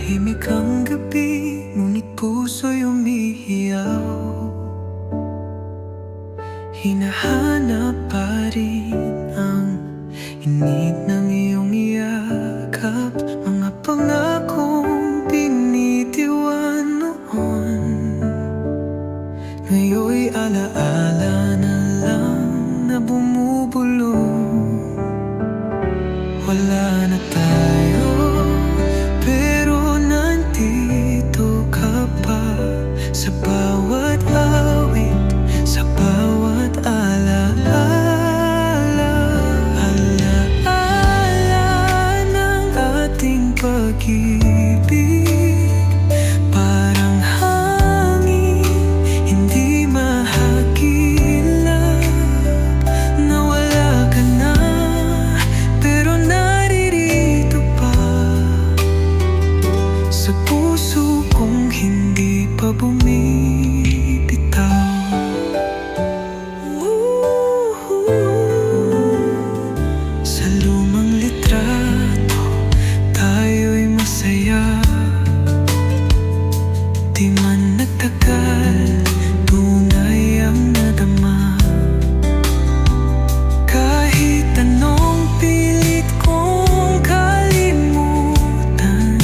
Tahimik ang gabi, ngunit puso'y umihiyaw. Hinahanap pa rin ang init ng iyong yakap, mga pangakong binitiwan noon. Ngayon'y alaala na lang na bumubulong. Wala na tayo, pero nandito ka pa, sa bawat awit, sa bawat alaala. Alaala ng ating pag-ibig, parang hangin, hindi mahagilap. Nawala ka na, pero naririto pa, sa puso kong hindi pa bumibitaw. Sa lumang litrato, tayo'y masaya. Di man nagtagal, tunay ang nadama. Kahit anong pilit kong kalimutan,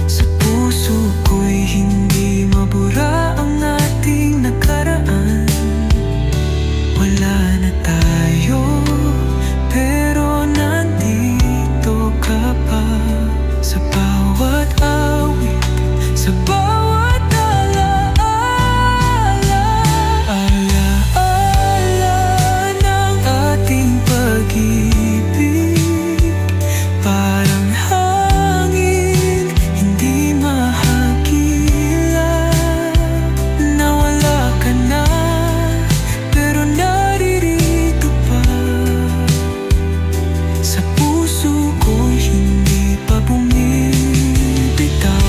sa puso ko'y hindi mabura ang ating nakaraan. Wala na tayo, pero nandito ka pa, sa bawat awit, sa bawat alaala. Alaala ng ating pag-ibig, parang hangin, hindi mahagilap. Nawala ka na, pero naririto pa, sa puso ko'y hindi pa bumibitaw.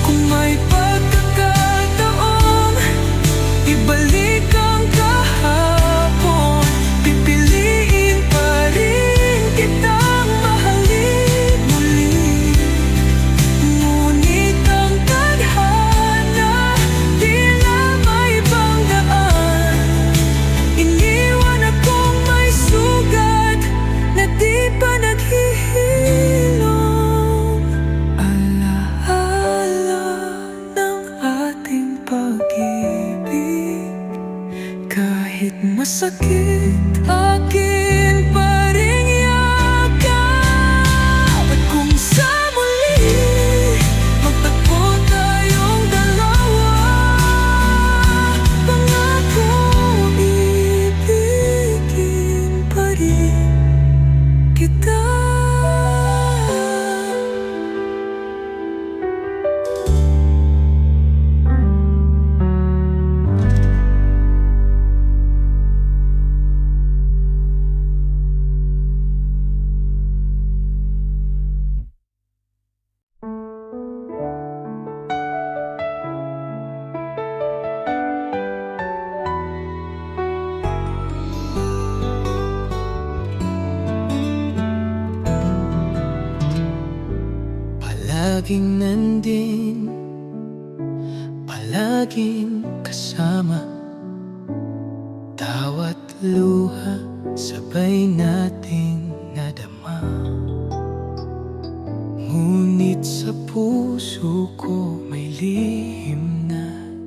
Kung may pagkakataon, ibalik ang kahapon, pipiliin pa rin kitang mahalin muli. Ngunit ang tadhana, tila may ibang daan. Iniwan akong may sugat na di pa naghihilom. Alaala ng ating pag-ibig, kahit masakit, akin pa ring yakap. At kung sa muli magtagpo tayong dalawa, pangako ibigin pa rin kita. Palaging nandin, palaging kasama, bawat luha sabay nating nadama. Ngunit sa puso ko may lihim na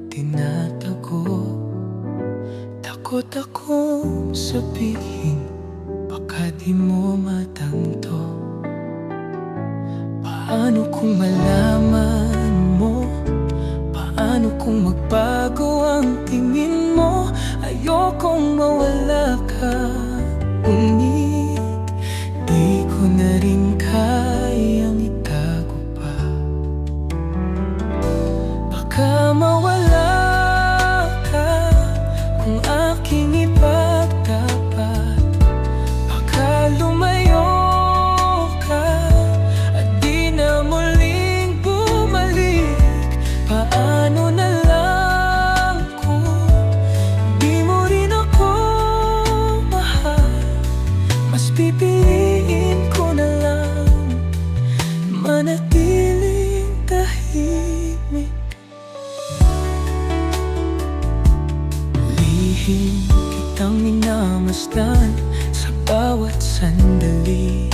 tinatago. Takot akong sabihin, baka di mo matanto. Paano kung malaman mo? Paano kung magbago ang tingin mo? Ayokong mawala ka, ngunit di ko na rin kayang itago pa. Baka mawala ka kung aking ipagtapat. Baka lumayo ka at di na muling bumalik. Paano na lang kung di mo rin ako mahal? Mas pipiliin ko na lang manatili lihim kitang minamasdan sa bawat sandali.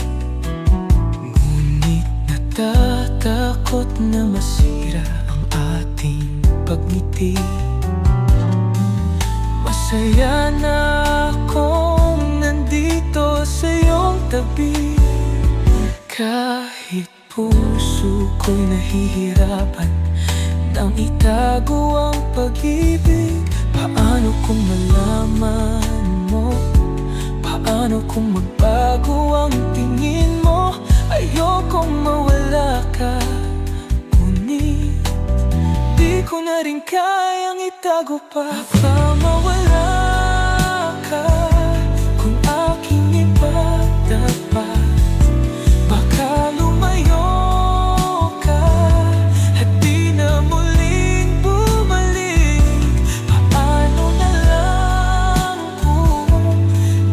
Ngunit natatakot na masira ang ating pagngiti. Masaya na akong nandito sa iyong tabi. Kahit puso ko'y nahihirapan nang itago ang pag-ibig. Paano kung malaman mo? Paano kung magbago ang tingin mo? Ayokong mawala ka, ngunit di ko na rin kayang itago pa. Baka mawala ka kung aking ipagtapat. Baka lumayo ka at di na muling bumalik. Paano na lang kung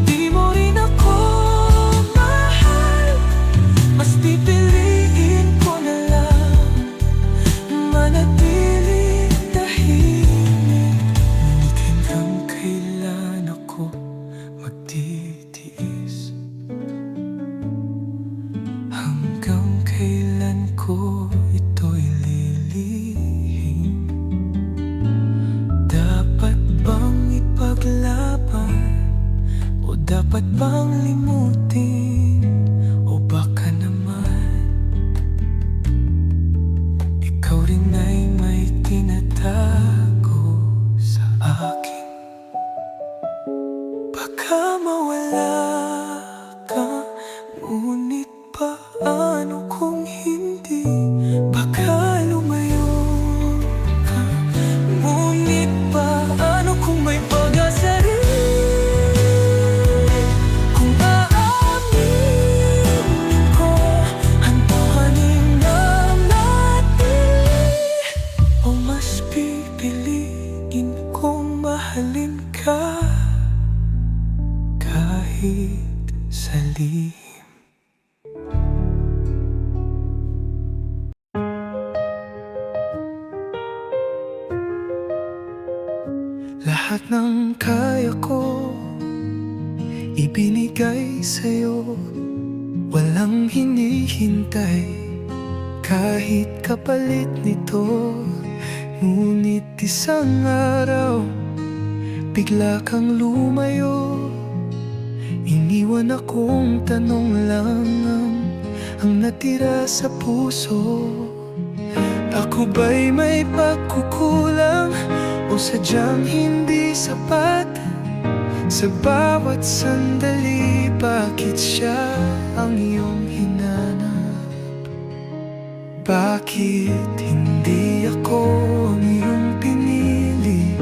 di mo rin ako mahal? Mas pipiliin ko na lang manatili tahimik. Ngunit hanggang kailan ako magtitiis? Hanggang kailan ko ito'y lilihim? Dapat bang ipaglaban? O dapat bang limutin? O baka naman ikaw rin ay may tinatago sa akin. Baka mawala ka, ngunit paano kung hindi? Baka lumayo ka, ngunit paano kung may pag-asa rin? Kung aaminin ko, hantahanin na natin. O mas pipiliin kong mahalin ka kahit sa lihim. Lahat ng kaya ko ibinigay sa'yo, walang hinihintay kahit kapalit nito. Ngunit isang araw bigla kang lumayo. Iniwan akong tanong lang ang natira sa puso. Ako ba'y may pagkukulang o sadyang hindi sapat? Sa bawat sandali, bakit siya ang iyong hinanap? Bakit hindi ako ang iyong pinili?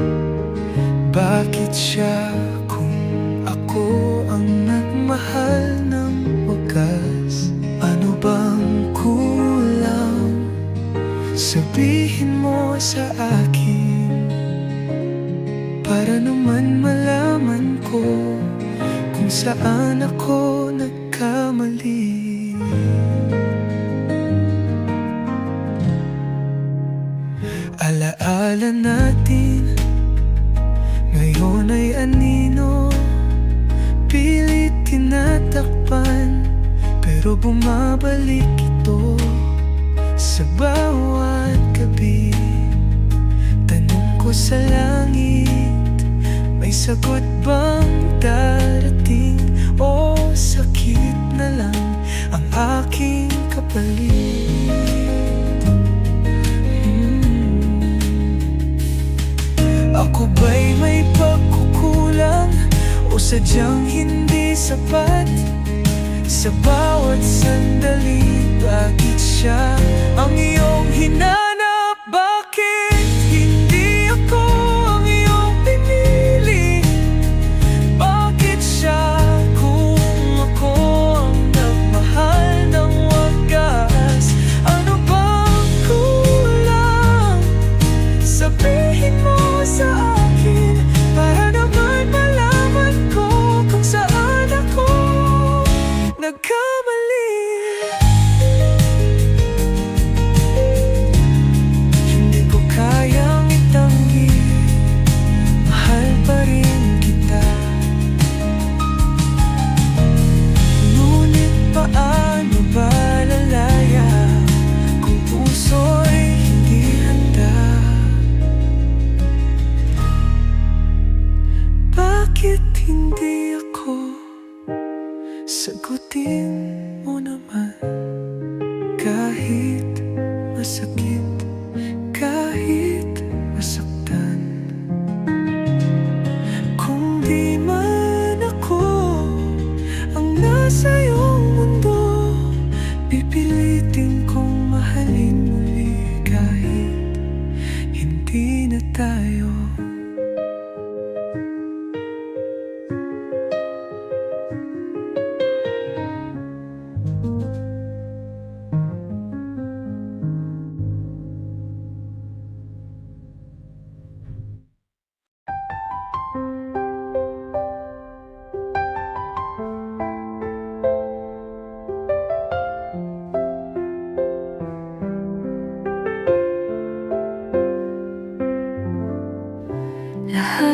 Bakit siya kung ako ang nagmahal ng wagas? Ano bang kulang? Sabihin mo sa akin para naman malaman ko kung saan ako nagkamali. Alaala natin ngayon ay anino, pilit tinatakpan, pero bumabalik ito sa bawat gabi. Tanong ko sa langit, may sagot bang darating? O sakit na lang ang aking kapalit? Ako ba'y may pagkukulang o sadyang hindi sapat? Sa bawat sandali, bakit siya ang iyong hinanap? Bakit hindi ako ang iyong pinili? Bakit siya kung ako ang nagmahal ng wagas? Ano bang kulang? Sabihin mo sa akin para naman malaman ko kung saan ako nagkamali.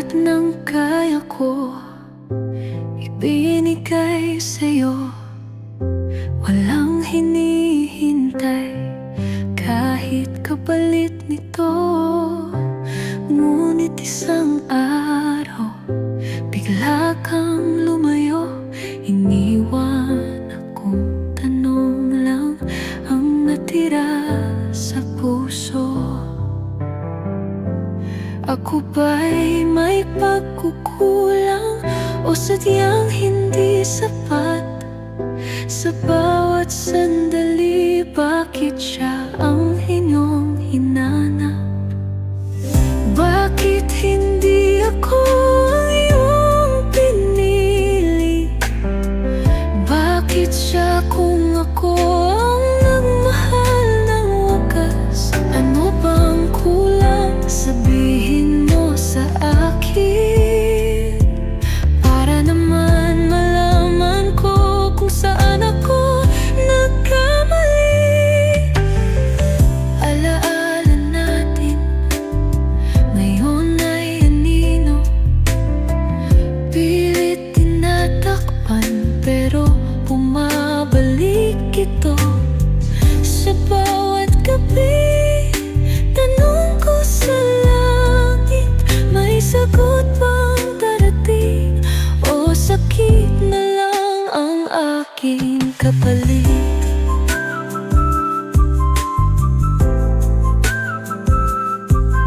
Lahat ng kaya ko ibinigay sa'yo. Walang hinihintay kahit kapalit nito. Ngunit isang araw bigla kang lumayo. Iniwan akong tanong lang ang natira sa puso. Ako ba'y may pagkukulang o sadyang hindi sapat? Sa bawat sandali, bakit siya ang inyong hinanap? Bakit hindi ako ang iyong pinili? Bakit siya kung ako ang nagmahal ng wakas? Ano bang kulang? Sabihin mo sa akin para naman malaman ko kung saan ako nagkamali. Alaala natin ngayon ay anino, pilit tinatakpan pero bumabalik ito. Sa bawat gabi tanong ko sa langit, may sagot bang darating? O sakit na lang ang aking kapalit?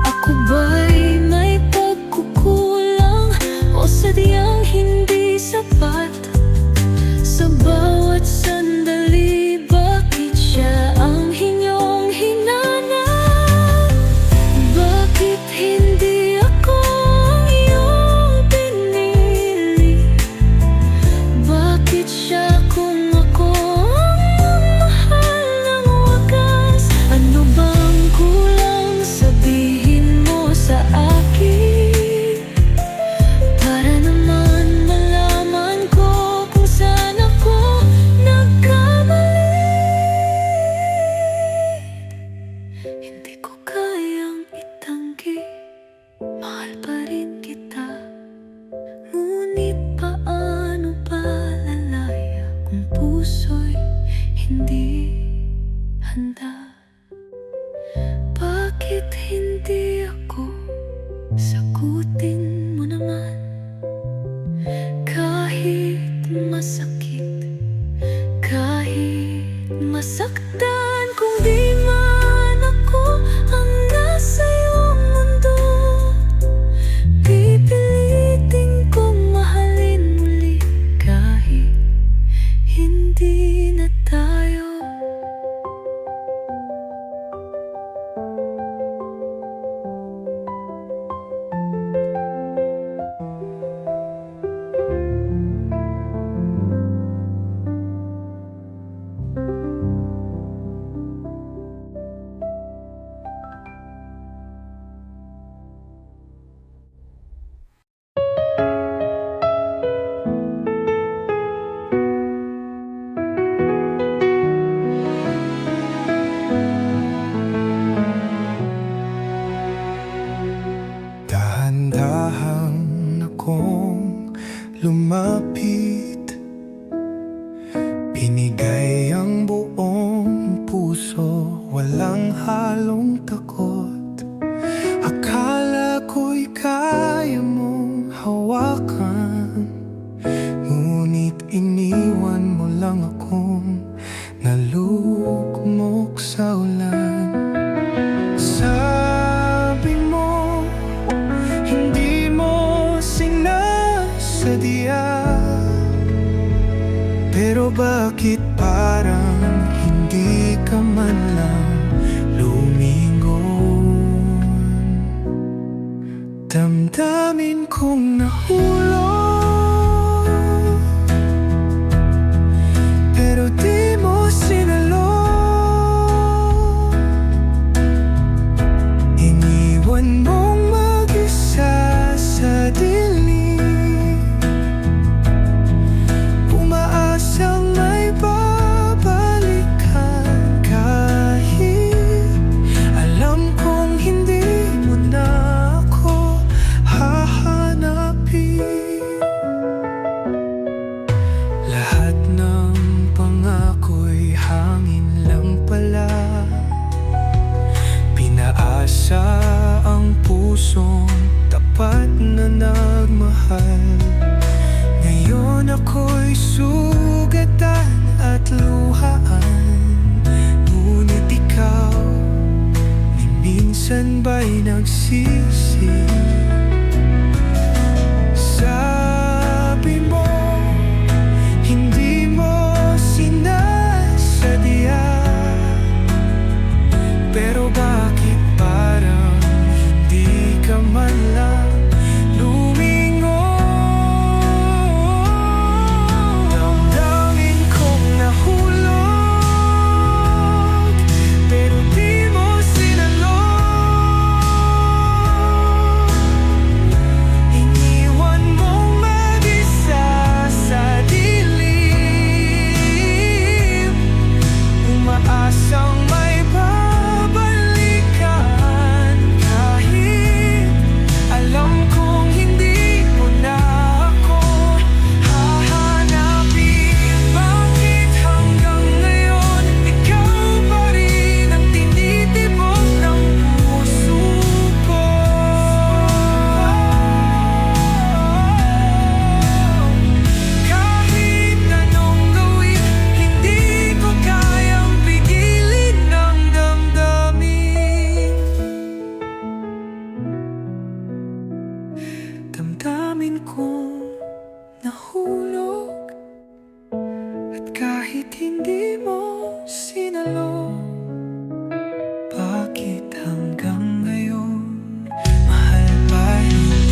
Ako ba'y may pagkukulang o sadyang hindi sapat? Sa bawat sandali, bakit siya ang inyong hinanap? Bakit hindi ako ang iyong pinili? Bakit siya kung ako ang nagmahal ng wakas? Ano bang kulang? Sabihin mo sa akin para naman malaman ko kung saan ako nagkamali. Hindi ko kayang itanggi, mahal pa rin kita. Ngunit paano pa lalaya kung puso'y hindi handa? Bakit hindi ako sagutin mo naman? Kahit masakit, kahit masaktan, kung di man ako ang nasa iyong mundo, pipilitin kong mahalin muli kahit hindi na tayo. Dahan-dahan akong lumapit, binigay ang buong puso, walang halong takot. Akala ko'y kaya mong hawakan, ngunit iniwan mo lang akong nalugmok sa ulan. Sabi mo hindi mo sinasadya, pero bakit parang hindi ka man lang lumingon? Damdamin kong nahulog, pero di mo sinalok. Iniwan mong mag-isa sa dilim, umaasang may babalikan kahit alam kong hindi mo na ako hahanapin. Ang pusong tapat na nagmahal. Ngayon ako'y sugatan at luhaan. Ngunit ikaw, ni minsan ba'y nagsisi? Sabi mo, hindi mo sinasadya. Pero bakit parang hindi ka man lang lumingon? Damdamin kong nahulog, pero di mo sinalong. Iniwan mong mag-isa sa dilim, umaasang may babalikan. Kahit alam kong hindi mo na ako hahanapin. Bakit hanggang ngayon ikaw pa rin ang tinitibok ng puso ko? Kahit anong gawin, hindi ko kayang pigilin ng damdamin. Damdamin kong nahulog, at kahit hindi mo sinalo, bakit hanggang ngayon mahal pa rin?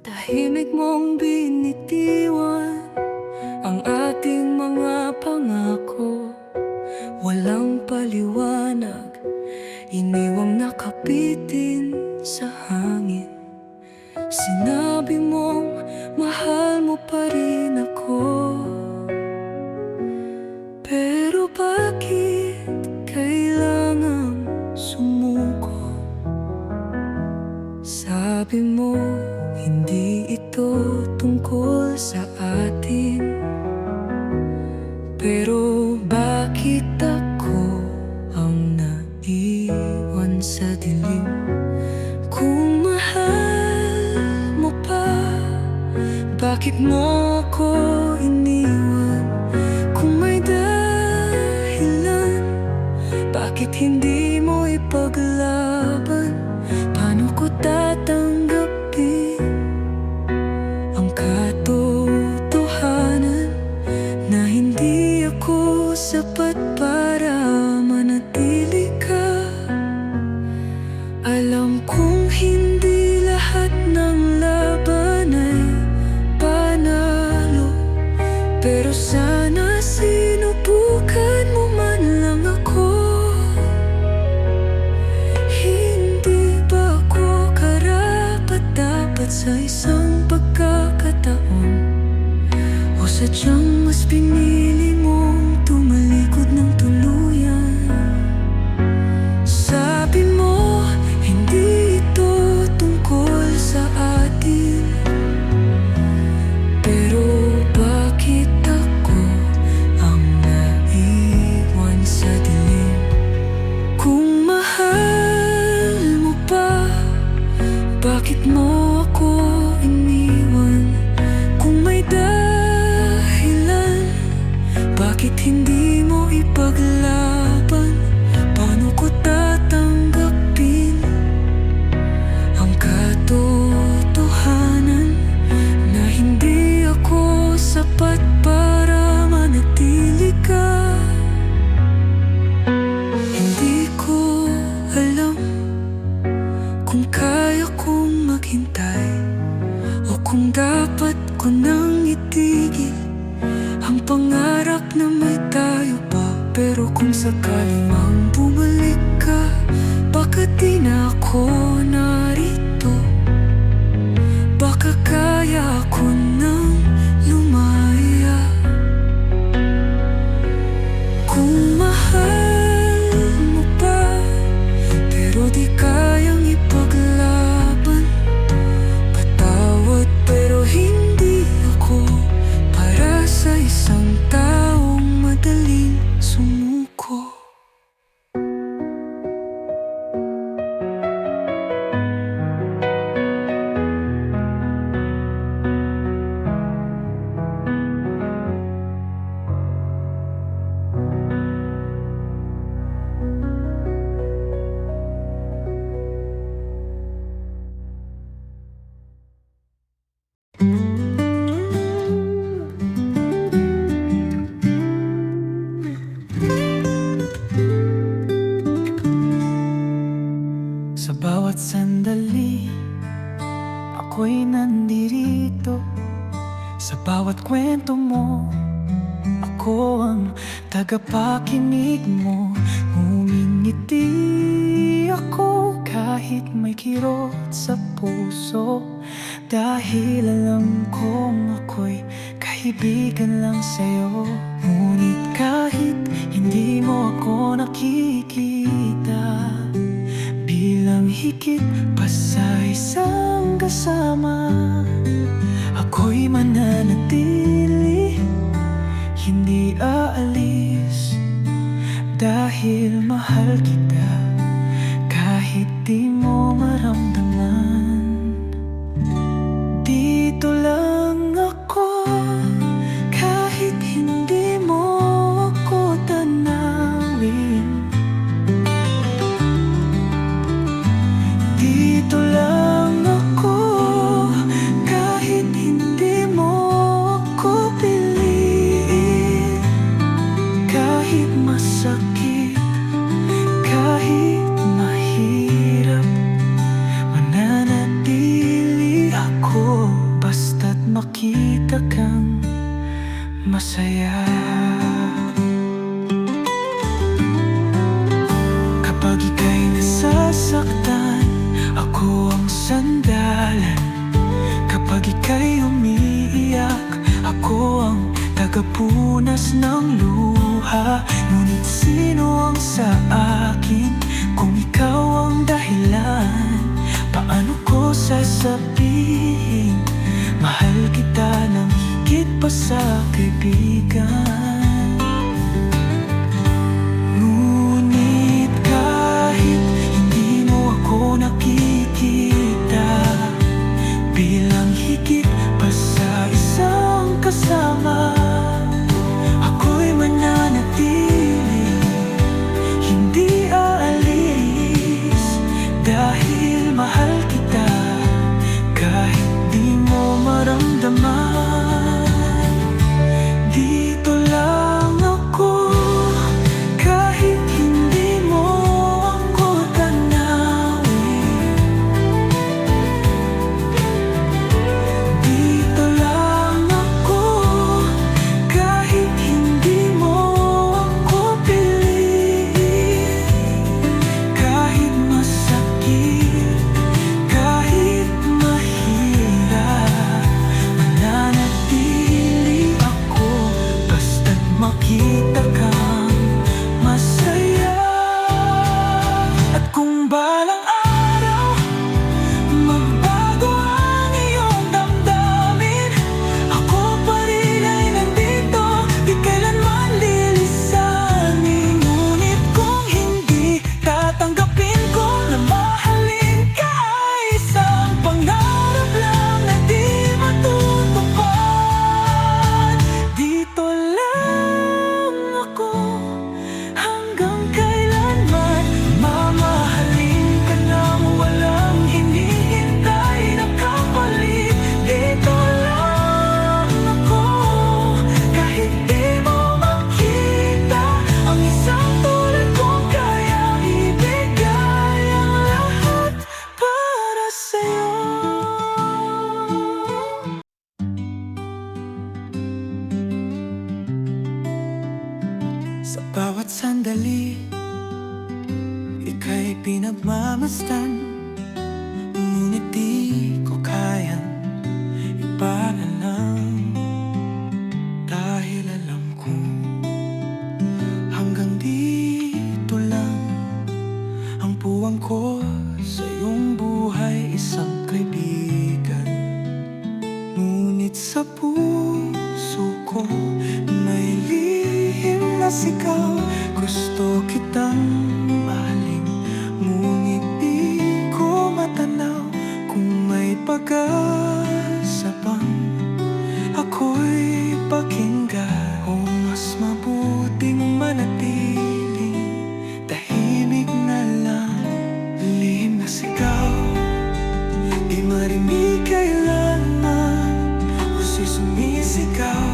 Tahimik mong binitiwan ang ating mga pangako. Walang paliwanag, iniwang nakapitin sa hangin. Sinabi mong mahal mo pa rin ako, pero bakit kailangang sumuko? Sabi mo, hindi ito tungkol sa atin, pero bakit ako ang naiwan sa dilim? Kung mahal mo pa, bakit mo ako iniwan? Kung may dahilan, bakit hindi mo ipaglaban? Paano ko tatanggapin ang katotohanan na hindi ako sapat para manatili ka? Alam kong hindi lahat ng laban ay panalo, pero sana sinubukan mo man lang ako. Hindi ba ako karapat-dapat sa isang pagkakataon? O sadyang mas pinili mong tumalikod ng tuluyan? Sabi mo, hindi ito tungkol sa atin, pero bakit ako ang naiwan sa dilim? Kung mahal mo pa, bakit mo ako iniwan? Kung may dahilan, bakit hindi mo ipaglaban? Paano ko tatanggapin ang katotohanan na hindi ako sapat para manatili ka? Hindi ko alam kung kaya kong maghintay, o kung dapat ko nang itigil ang pangarap na may tayo pa. Pero kung sakali mang bumalik ka, baka di na ako narito. Baka kaya ko nang lumaya. Kung mahal mo pa, pero di kayang ipaglaban. Patawad pero hindi ako para sa isang taong madaling sumuko. Sa bawat sandali, ako'y nandirito. Sa bawat kwento mo, ako ang tagapakinig mo. Ngumingiti ako kahit may kirot sa puso, dahil alam kong ako'y kaibigan lang sa'yo. Ngunit kahit hindi mo ako nakikita, bilang higit pa sa isang kasama, ako'y mananatili, hindi aalis, dahil mahal kita kahit di mo maramdaman. Dito lang ako kahit hindi mo ako tanawin. Dito lang ako kahit hindi mo ako piliin. Kahit masakit, kahit mahirap, mananatili ako basta't makita kang masaya. Kapag ika'y nasasaktan, ako ang sandalan. Kapag ika'y umiiyak, ako ang tagapunas ng luha. Ngunit sino ang sa akin kung ikaw ang dahilan? Paano ko sasabihin mahal kita ng higit pa sa kaibigan? Ngunit kahit hindi mo ako nakikita, bilang higit pa sa isang kasama, ako'y mananatili, hindi aalis, dahil mahal kita kahit di mo maramdaman. Dito lang ako kahit hindi mo ako tanawin. Dito lang ako kahit hindi mo ako piliin. Kahit masakit, kahit mahirap, mananatili ako basta't makita kang masaya. At kung balang araw magbago ang iyong damdamin, ako pa rin ay nandito, di kailanman lilisanin. Ngunit kung hindi, tatanggapin ko na mahalin ka ay isang pangarap lang na di matutupad. Dito lang ako hanggang kailanman, mamahalin ka nang walang hinihintay na kapalit. Dito lang ako kahit di mo makita ang isang tulad kong kayang ibigay ang lahat para sa'yo. Sa bawat sandali, ika'y pinagmamasdan, ngunit di ko kayang ipaalam. Dahil alam kong hanggang dito lang ang puwang ko sa iyong buhay, isang kaibigan. Ngunit sa puso ko may lihim na sigaw, gusto kitang mahalin, ngunit di ko matanaw kung may pag-asa bang ako'y pakinggan. O mas mabuting manatiling tahimik na lang. Lihim na sigaw, di marinig kailanman, puso'y sumisigaw,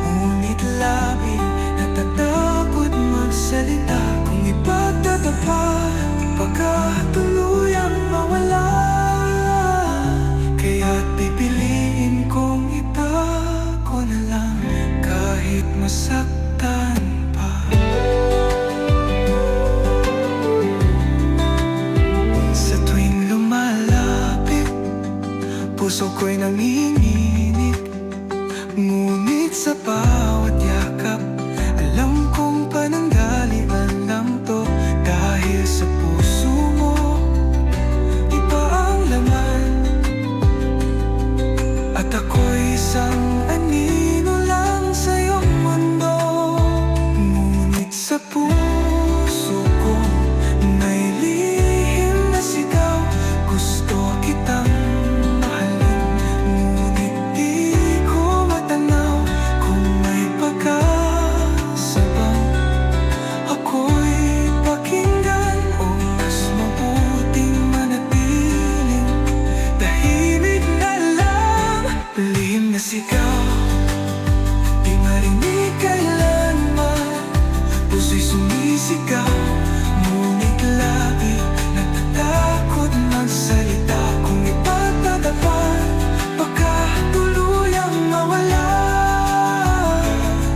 ngunit labi natatakot magsalita. Kung ipagtatapat, baka tuluyang mawala, kaya't pipiliin kong itago na lang, kahit masaktan pa. Sa tuwing lumalapit, puso ko'y nanginginig, ngunit sa bawat yakap, alam kong pananggalian lang to. Dahil sa puso mo, iba ang laman, at ako'y isang anino lang sa iyong mundo. Ngunit sa puso ko may lihim na sigaw, gusto kitang mahalin, ngunit di ko matanaw kung may pag-asa bang ako'y pakinggan. O mas mabuting manatiling tahimik na lang. Lihim na sigaw, di marinig kailanman, puso'y sumisigaw, ngunit labi natatakot magsalita. Kung ipagtatapat, baka tuluyang mawala,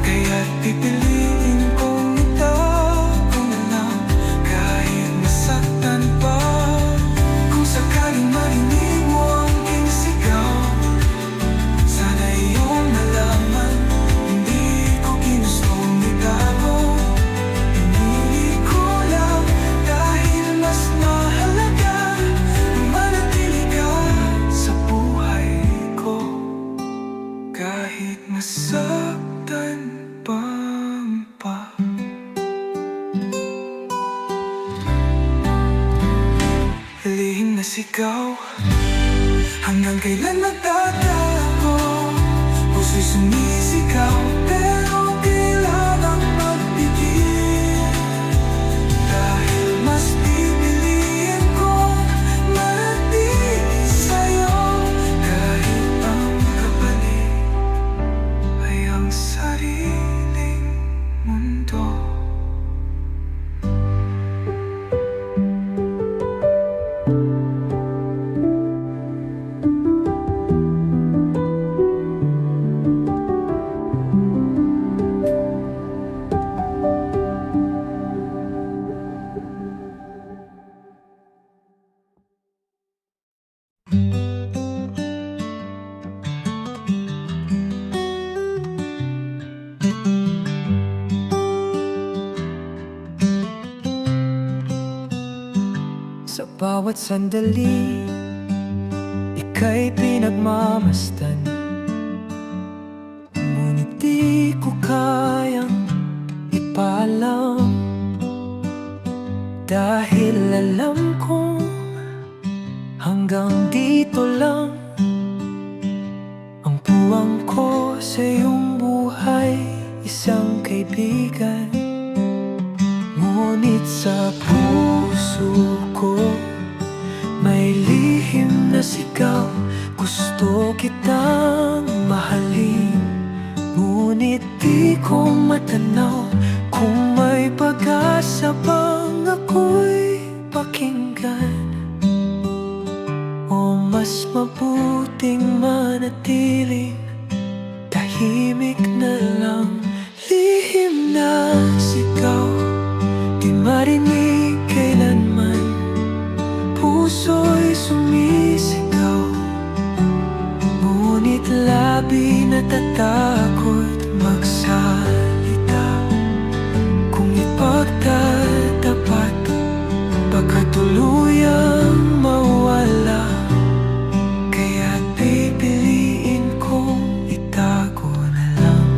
kaya't pipiliin kong itago na lang, kahit masaktan pa. Kung sakaling marinig mo ang aking sigaw, sana iyong nalaman, hindi ko ginustong itago. Pinili ko lang dahil mas mahalaga manatili ka sa buhay ko, kahit masaktan pa. Lihim na sigaw, hanggang kailan magtatago, puso'y sumisigaw, pero kailangang magpigil. Dahil mas pipiliin kong manatili sa'yo, kahit ang kapalit ay ang sariling mundo. Sa bawat sandali, ika'y pinagmamasdan, ngunit di ko kayang ipaalam. Dahil alam kong hanggang dito lang ang puwang ko sa iyong buhay, isang kaibigan. Ngunit sa puso ko may lihim na sigaw, gusto kitang mahalin, ngunit di ko matanaw kung may pag-asa bang ako'y pakinggan. O mas mabuting manatiling tahimik na lang. Lihim na sigaw, marinig kailanman, puso'y sumisigaw. Ngunit labi natatakot magsalita. Kung ipagtatapat, baka tuluyang mawala. Kaya't pipiliin kong itago na lang,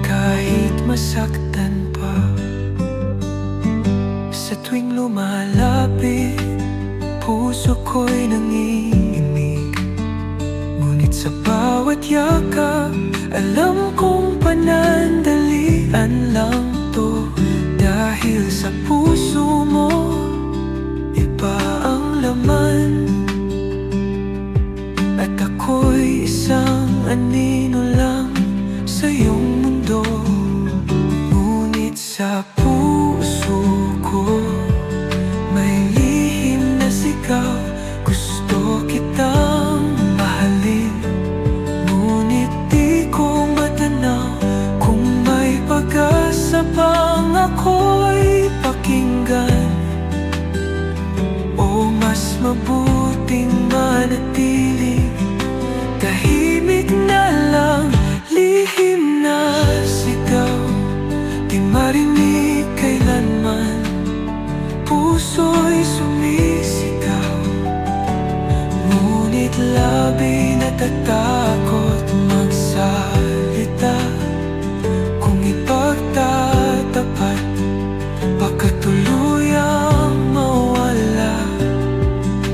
kahit masaktan pa. Sa tuwing lumalapit, puso ko'y nanginginig. Ngunit sa bawat yakap, alam kong panandalian lang to. Dahil sa puso mo, iba ang laman. At ako'y isang anino lang sa iyong mundo. Ngunit sa puso ko, may lihim na sigaw. Gusto kitang mahalin, ngunit di ko matanaw kung may pag-asa pang ako'y pakinggan. O mas mabuting manatili tahimik na lang, lihim na sigaw. Di marinig kailanman, puso'y sumisigaw. Ngunit labi natatakot magsalita. Kung ipagtatapat, baka tuluyang mawala.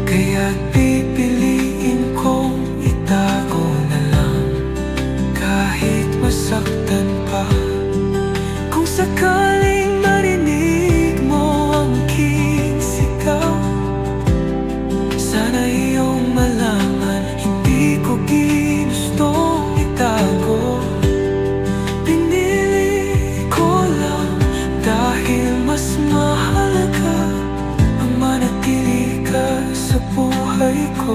Kaya't pipiliin kong itago na lang, kahit masaktan pa. Kung sakaling marinig mo ang aking sigaw, sana iyong malaman, hindi ko ginustong itago. Pinili ko lang dahil mas mahalaga ang manatili ka sa buhay ko,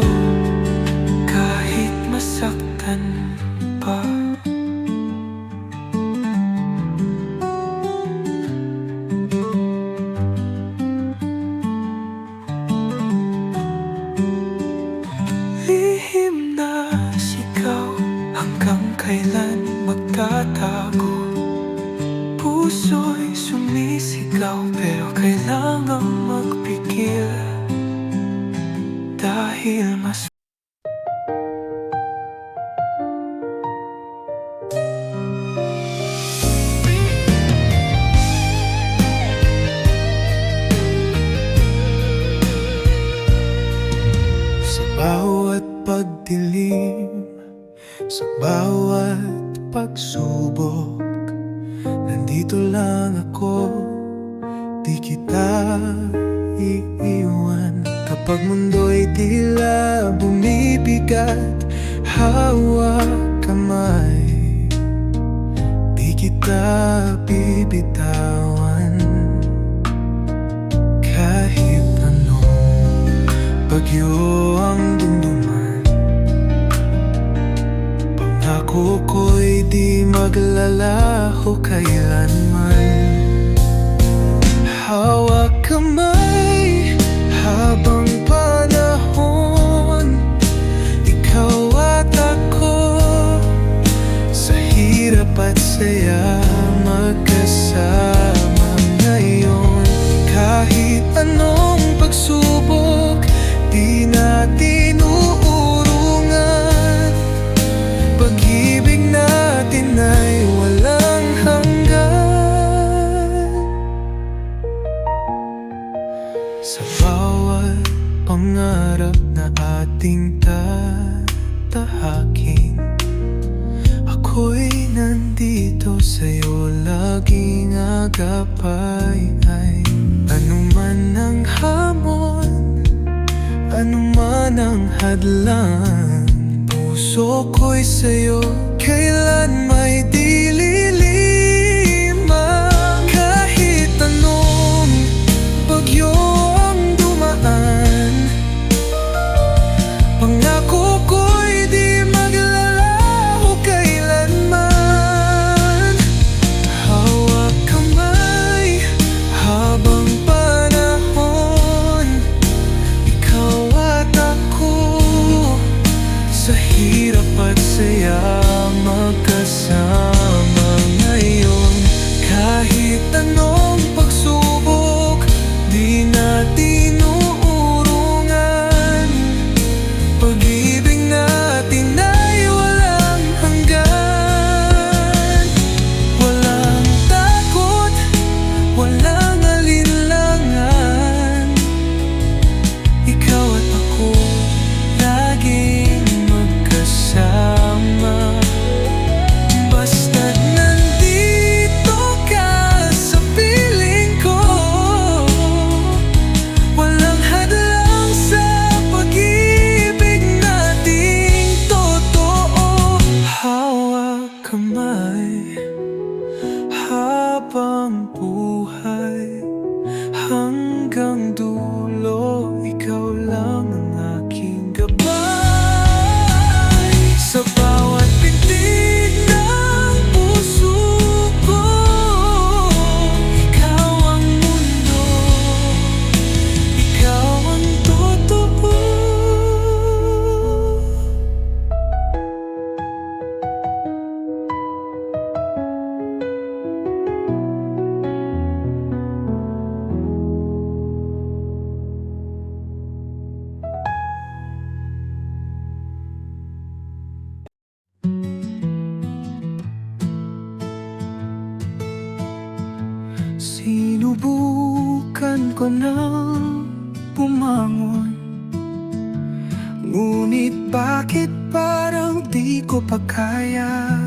kahit masaktan pa. Lihim na sigaw, hanggang kailan magtatago? Puso'y sumisigaw, pero kailangang magpigil. Dahil mas sa bawat pagdilim, sa bawat pagsubok, nandito lang ako, di kita iiwan. Kapag mundo'y tila bumibigat, hawak kamay, di kita bibitawan. Kahit anong bagyo ang dumduman, pangako ko'y di maglalaho kailanman. Hawak kamay habang panahon, ikaw at ako, sa hirap at saya magkasama ngayon. Kahit anong pagsubok, di natin uurungan. Pag-ibig natin ay walang hanggan. Sa bawat pangarap na ating tatahakin, ako'y nandito sa'yo, laging agapay. Anuman ang hamon, anuman ang hadlang, puso ko'y sa'yo, kailan may dililima. Kahit anong bagyo ang dumaan, pangako ko'y di maglalaho kailanman. Hawak kamay habang hanggang dulo. Ikaw lang ang aking gabay. Sa bawat pintig ng puso ko, ikaw ang mundo, ikaw ang totoo. Sinubukan ko na bumangon, ngunit bakit parang di ko pa kaya?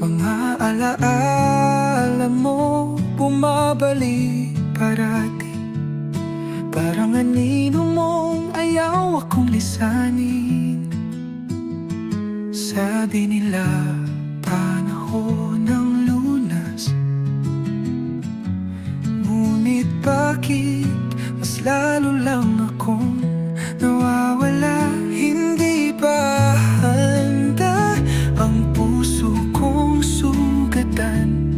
Mga alaala mo bumabalik parati, parang anino mong ayaw akong lisanin. Sabi nila panahon ng lunas, ngunit bakit mas lalo lang akong nawawala? Hindi ba handa ang puso kong sugatan?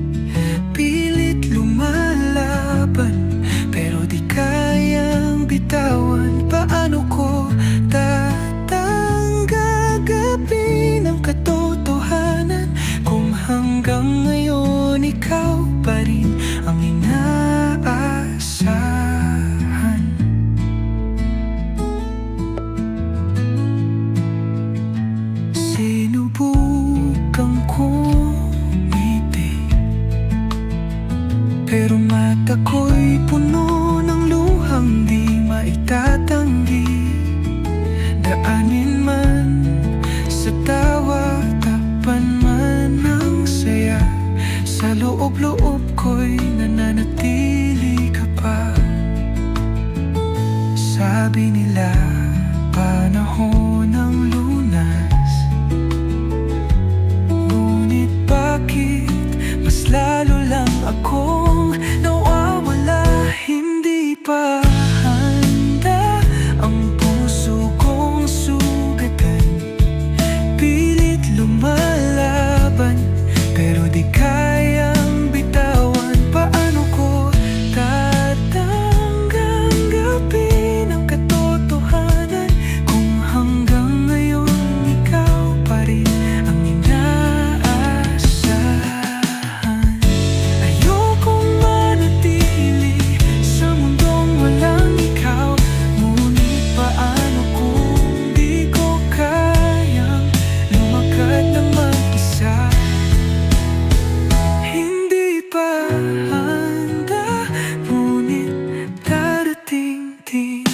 Pilit lumalaban, pero di kayang bitawan. Paano ko tatanggapin ang katotohanan kung hanggang ngayon ikaw pa rin ang inaasahan? Sinubukan kong ngiti, pero mata ko'y puno ng luhang di maitatanggi. Daanin man sa tawa, takpan man ng saya, sa loob-loob ko'y nananatili ka pa. Sabi nila panahon ng lunas, ngunit bakit mas lalo lang akong nawawala? Hindi pa handa ang puso kong sugatan, pilit lumalaban, pero di kayang bitawan. Paano ko tatanggapin ang katotohanan kung hanggang ngayon ikaw pa rin ang inaasahan? Ayokong manatili sa mundong walang ikaw, ngunit paano kung di ko kayang lumakad na mag-isa? Hindi pa handa, ngunit darating din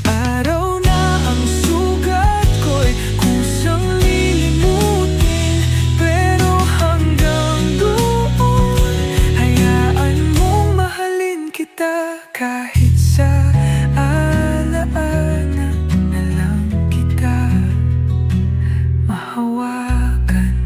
araw na ang sugat ko'y kusang lilimutin. Pero hanggang doon, hayaan mong mahalin kita, kahit sa alaala na lang kita mahawakan.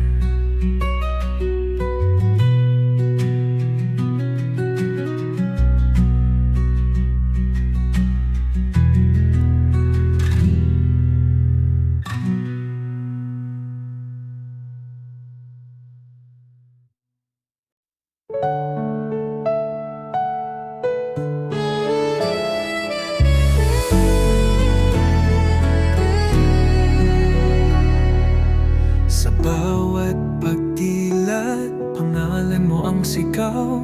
Sa bawat pagdilat, pangalan mo ang sigaw.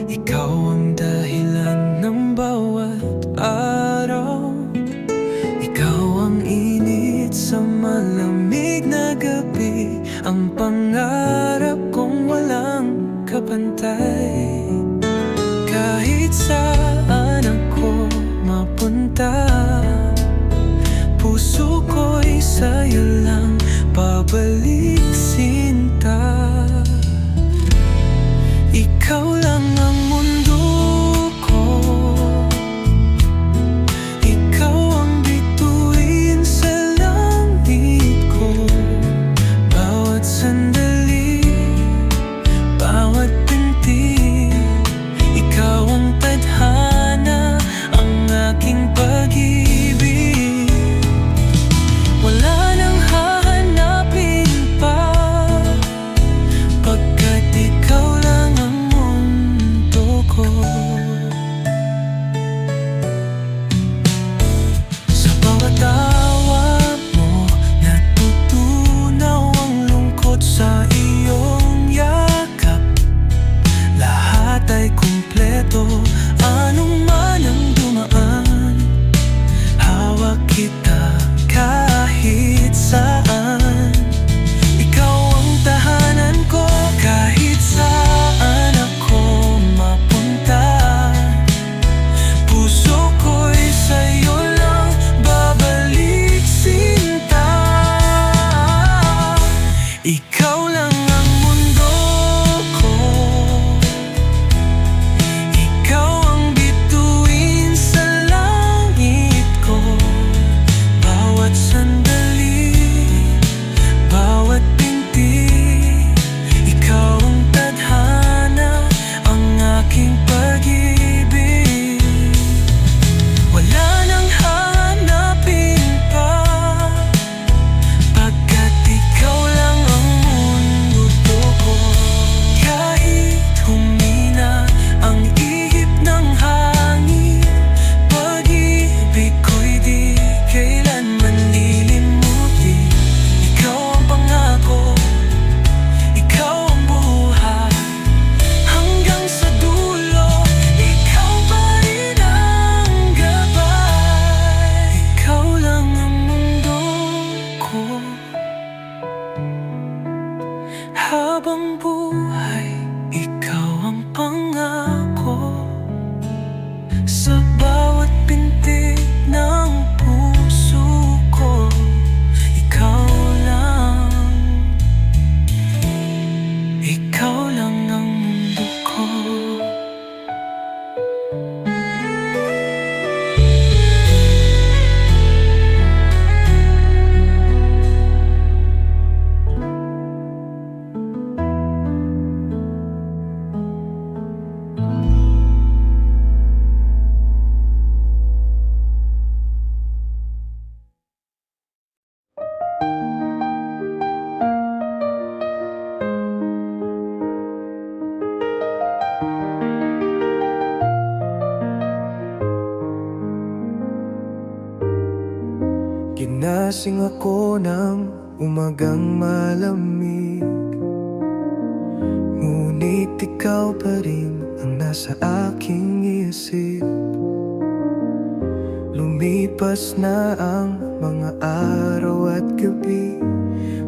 Ikaw ang dahilan ng bawat araw. Ikaw ang init sa malamig na gabi, ang pangarap kong walang kapantay. Kahit saan ako mapunta, puso ko'y sa'yo lang babalik, sinta. Ikaw lang ang mundo ko, ikaw ang bituin sa langit ko. Bawat sandali, bawat pintig, ikaw ang tadhana Nalasing ako ng umagang malamig, ngunit ikaw pa rin ang nasa aking isip. Lumipas na ang mga araw at gabi,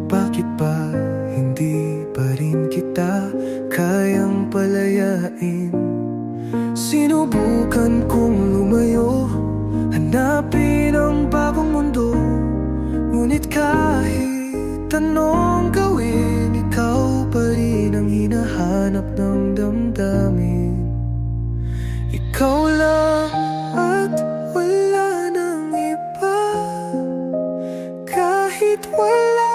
bakit ba hindi pa rin kita kayang palayain? Sinubukan kong lumayo, hanapin ang bagong mundo, ngunit kahit anong gawin, ikaw pa rin ang hinahanap ng damdamin. Ikaw lang at wala nang iba. Kahit wala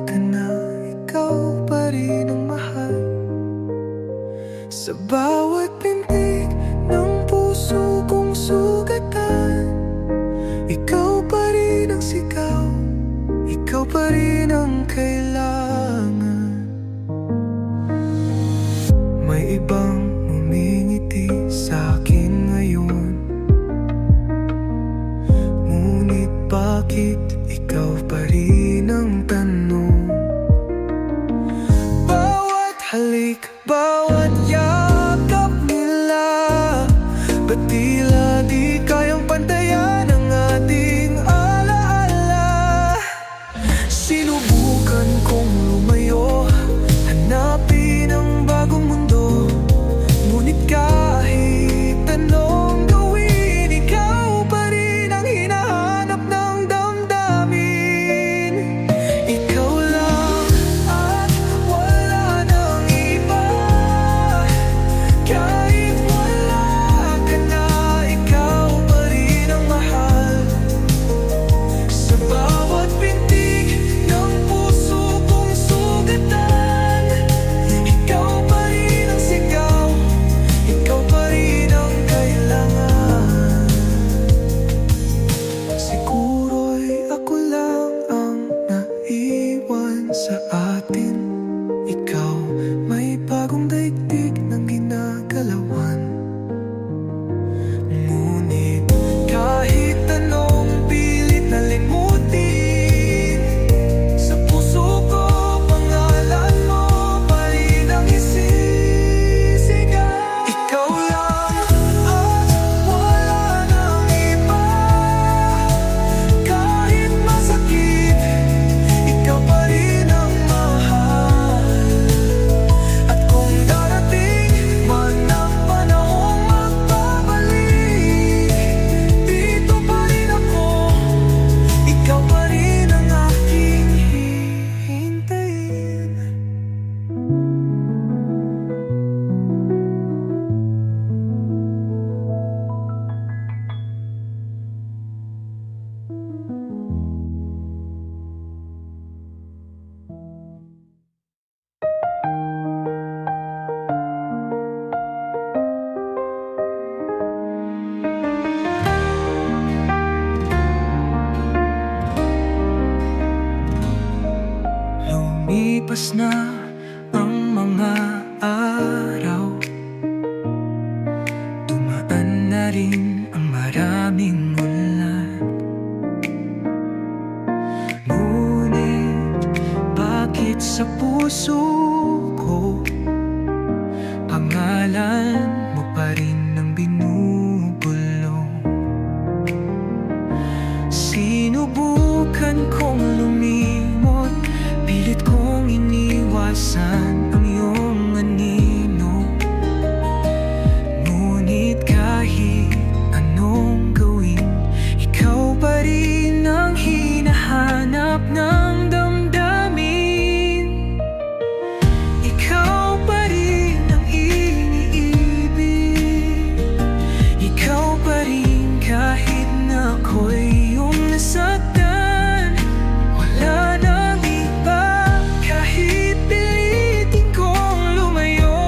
ka na, ikaw pa rin ang mahal. Sa bawat pintig ng puso kong sugatan, ikaw pa rin ang sigaw, ikaw pa rin ang kailangan. May ibang ngumingiti sa akin ngayon, ngunit bakit ikaw pa rin ang tanong? Bawat halik, bawat yakap nila, ba't tila di kayang pantayan ang ating alaala? Sinubukan kong lumayo, hanapin ang bagong mundo, ngunit kahit anong gawin, ikaw pa rin ang hinahanap ng damdamin. Ikaw lang at wala nang iba. Kahit wala ka na, ikaw pa rin ang mahal. Sa bawat pintig ng puso kong sugatan, ikaw pa rin ang sigaw, ikaw pa rin ang kailangan. Siguro'y ako lang ang naiwan sa atin, ikaw may bagong daigdig ng ginagalawan. Ngunit kahit anong pilit na limutin, sa puso ko pangalan mo pa rin ang isisigaw. Ikaw lang at wala nang iba. Kahit masakit, ikaw pa rin ang mahal. At kung darating man ang panahong magbabalik, dito pa rin ako, ikaw pa rin ang aking hihintayin. Lumipas na ang mga araw, dumaan na rin ang maraming ulan. Ngunit bakit sa puso ko pangalan mo pa rin ang binubulong? Sinubukan kong lumimot, pilit kong iniwasan ang iyong anino, ngunit kahit anong gawin, ikaw pa rin ang hinahanap ng damdamin. Ikaw pa rin ang iniibig, ikaw pa rin kahit na ako'y iyong nasaktan. Wala nang iba, kahit pilitin kong lumayo,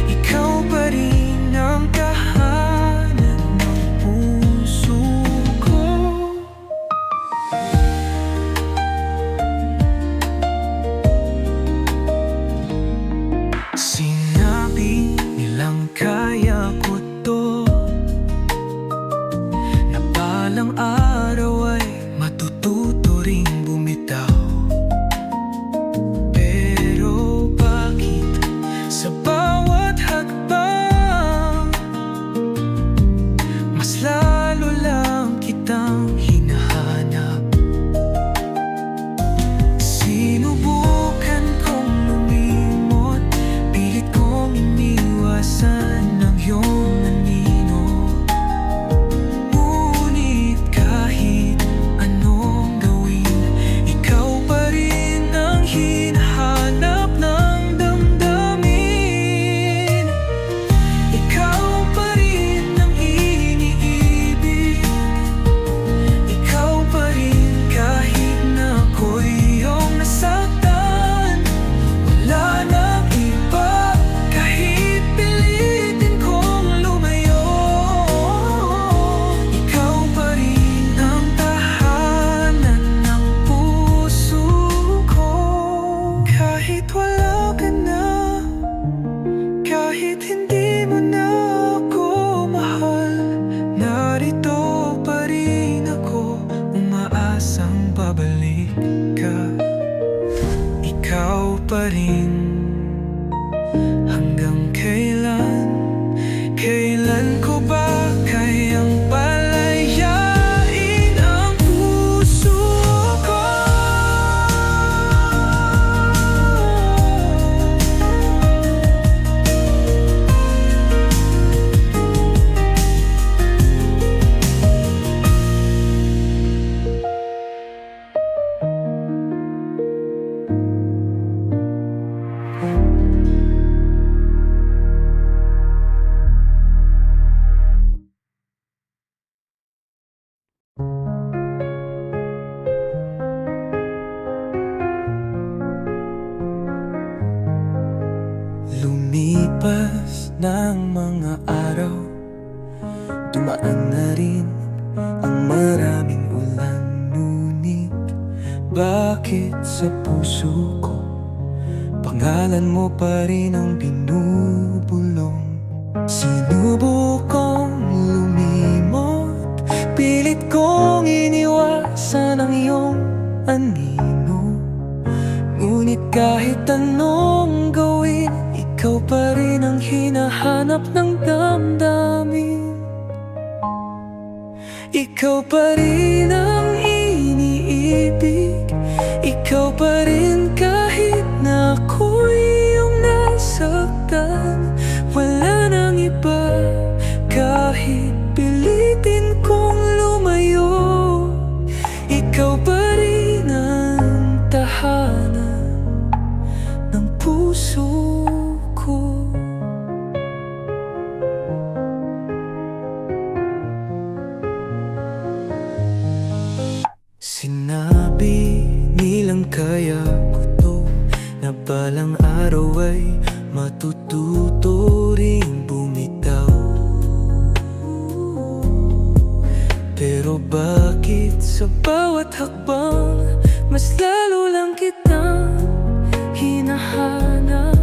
ikaw pa rin ang tahanan ng puso ko. Sinabi nilang kaya ko to, na balang araw ay lipas ng mga araw, dumaan na rin ang maraming ulan. Ngunit bakit sa puso ko pangalan mo pa rin ang binubulong? Sinubukong lumimot, pilit kong iniwasan ang iyong anino. Ngunit kahit anong gawin, ikaw pa rin ang hinahanap ng damdamin. Ikaw pa rin ang iniibig, ikaw pa rin kahit na ako'y iyong nasaktan. Wala nang iba, kahit pilitin kong lumayo, ikaw pa rin ang tahanan ng puso ko. Sinabi nilang kaya ko to, na balang araw ay matututo ring bumitaw. Pero bakit sa bawat hakbang mas lalo lang kitang hinahanap?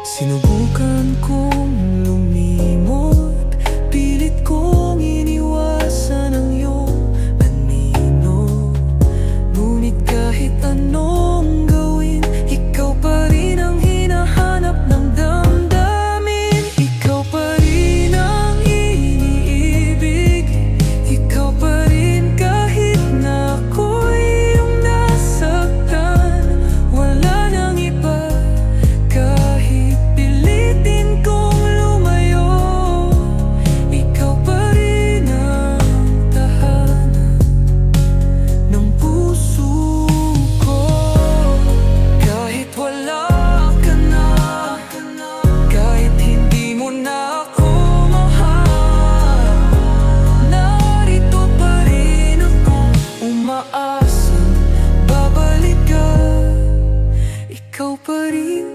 Sinubukan kong lumimot, pilit kong iniwasan ang iyong anino. Ngunit kahit anong gawin, ikaw pa rin ang hinahanap ng damdamin. Ikaw pa rin ang iniibig, ikaw pa rin kahit na ako'y iyong nasaktan. Wala nang iba, kahit pilitin kong lumayo, ikaw pa rin ang tahanan ng puso ko. Kahit wala ka na, kahit hindi mo na ako mahal, narito pa rin ako, umaasang babalik ka. Ikaw pa rin,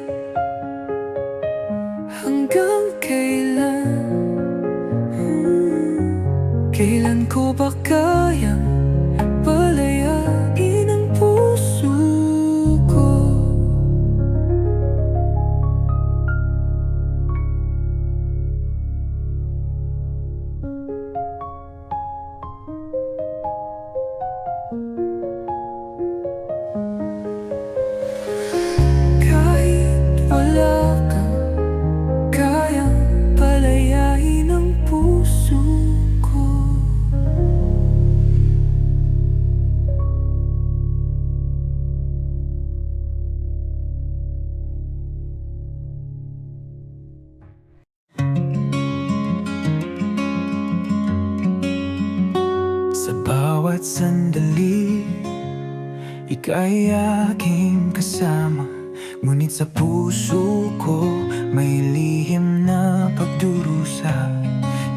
hanggang kailan? Kailan ko ba kayang palayain ang puso ko? Kahit wala kang kayang palayain ang puso ko. Sa bawat sandali, ika'y aking kasama. Ngunit sa puso ko may lihim na pagdurusa.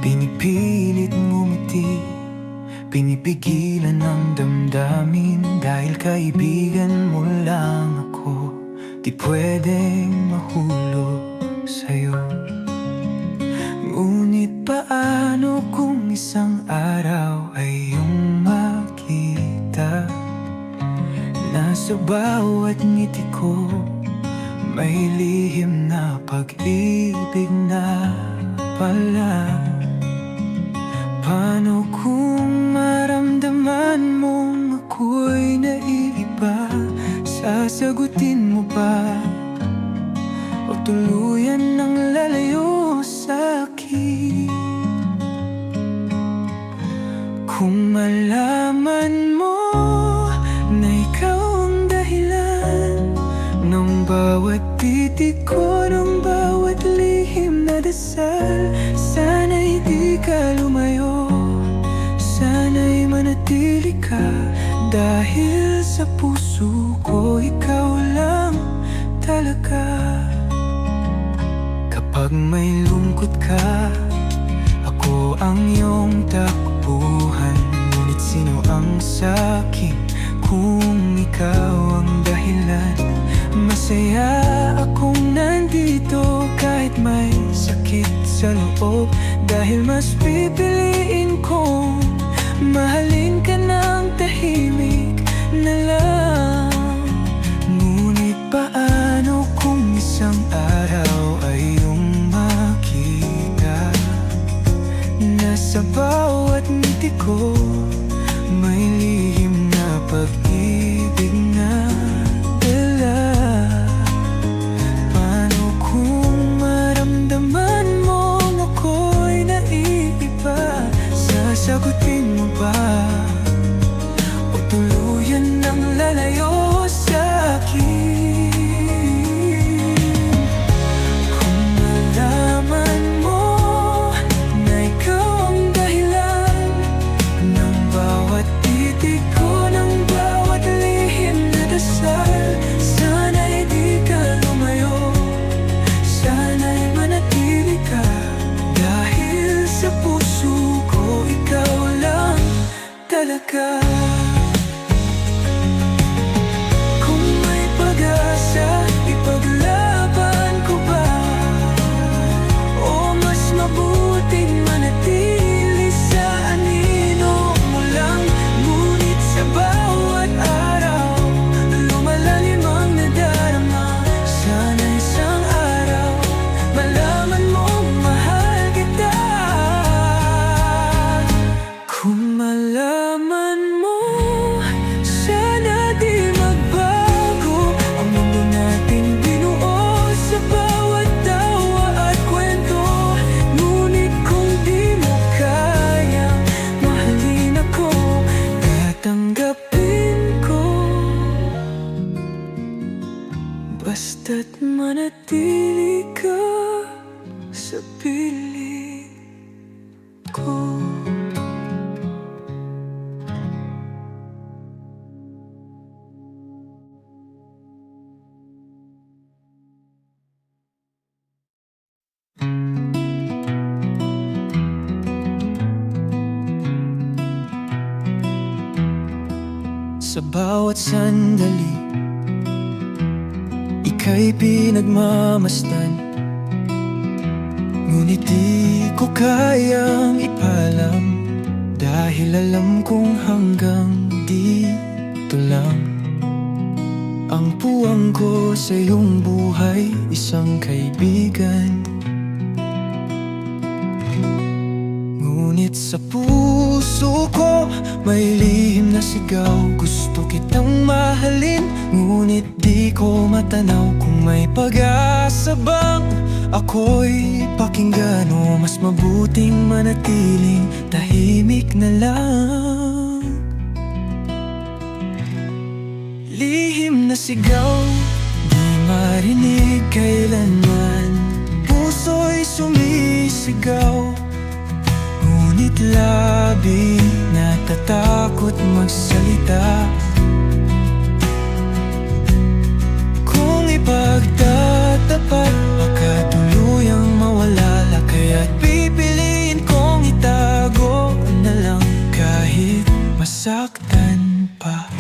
Pinipilit ngumiti, pinipigilan ang damdamin. Dahil kaibigan mo lang ako, di pwedeng mahulog sa'yo. Ngunit paano kung isang araw ay iyong makita na sa bawat ngiti ko may lihim na pag-ibig na pala? Paano kung maramdaman mong ako'y naiiba? Sasagutin mo ba o tuluyan ng lalayo sa'kin? Kung malaman mo na ikaw ang dahilan ng bawat titik ko, ng bawat lihim na dasal, sana'y di ka lumayo, sana'y manatili ka. Dahil sa puso ko ikaw lang talaga. Kapag may lungkot ka, ako ang iyong takbuhan. Ngunit sino ang sa'kin kung ikaw ang dahilan? Masaya akong nandito kahit may loob. Dahil mas pipiliin kong mahalin ka ng tahimik na lang. Ngunit paano kung isang araw ay iyong makita na sa bawat ngiti ko may lihim na pag-ibig na dala? Paano kung maramdaman mong ako'y naiiba? Sasagutin mo ba o tuluyan ng lalayo sa akin? Kung malaman mo na ikaw ang dahilan ng bawat titig ko, ng bawat lihim na dasal, sana'y di ka lumayo, sana'y manatili ka. Dahil sa puso ko ikaw lang talaga. Kung may pag-asa, ipaglaban ko ba? O mas mabuting manatili sa anino mo lang? Ngunit sa bawat araw, lumalalim ang nadarama. Sana isang araw, malaman mong mahal kita. Kung malaman mo, sana di magbago ang mundo natin binuo sa bawat tawa at kwento. Ngunit kung di mo kayang mahalin ako, tatanggapin ko, basta't manatili ka sa piling ko. Sa bawat sandali, ika'y pinagmamasdan. Ngunit di ko kayang ipalam, dahil alam kong hanggang dito lang. Ang puwang ko sa iyong buhay, isang kaibigan. Ngunit sa puso ko may lihim na sigaw. Gusto kitang mahalin, ngunit di ko matanaw kung may pag-asa bang ako'y pakinggan, o mas mabuting manatiling tahimik na lang. Lihim na sigaw, di marinig kailanman. Puso'y sumisigaw, ngunit labi natatakot magsalita. Kung ipagtatapat, baka tuluyang mawalala. Kaya't pipiliin kong itago na lang kahit masaktan pa.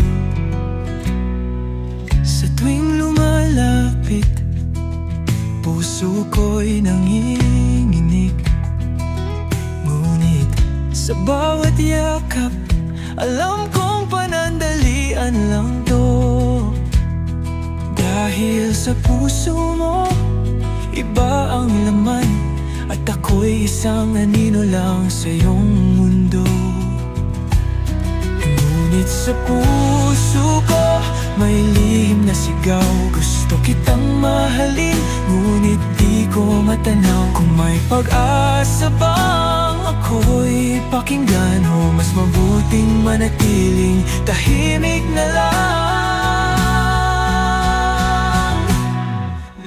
Sa tuwing lumalapit, puso ko'y nanginginig. Ngunit sa bawat yakap, alam kong panandalian lang to. Dahil sa puso mo, iba ang laman, at ako'y isang anino lang sa iyong mundo. Ngunit sa puso ko may lihim na sigaw. Gusto kitang mahalin, ngunit di ko matanaw kung may pag-asa bang ako'y pakinggan, o mas mabuting manatiling tahimik na lang.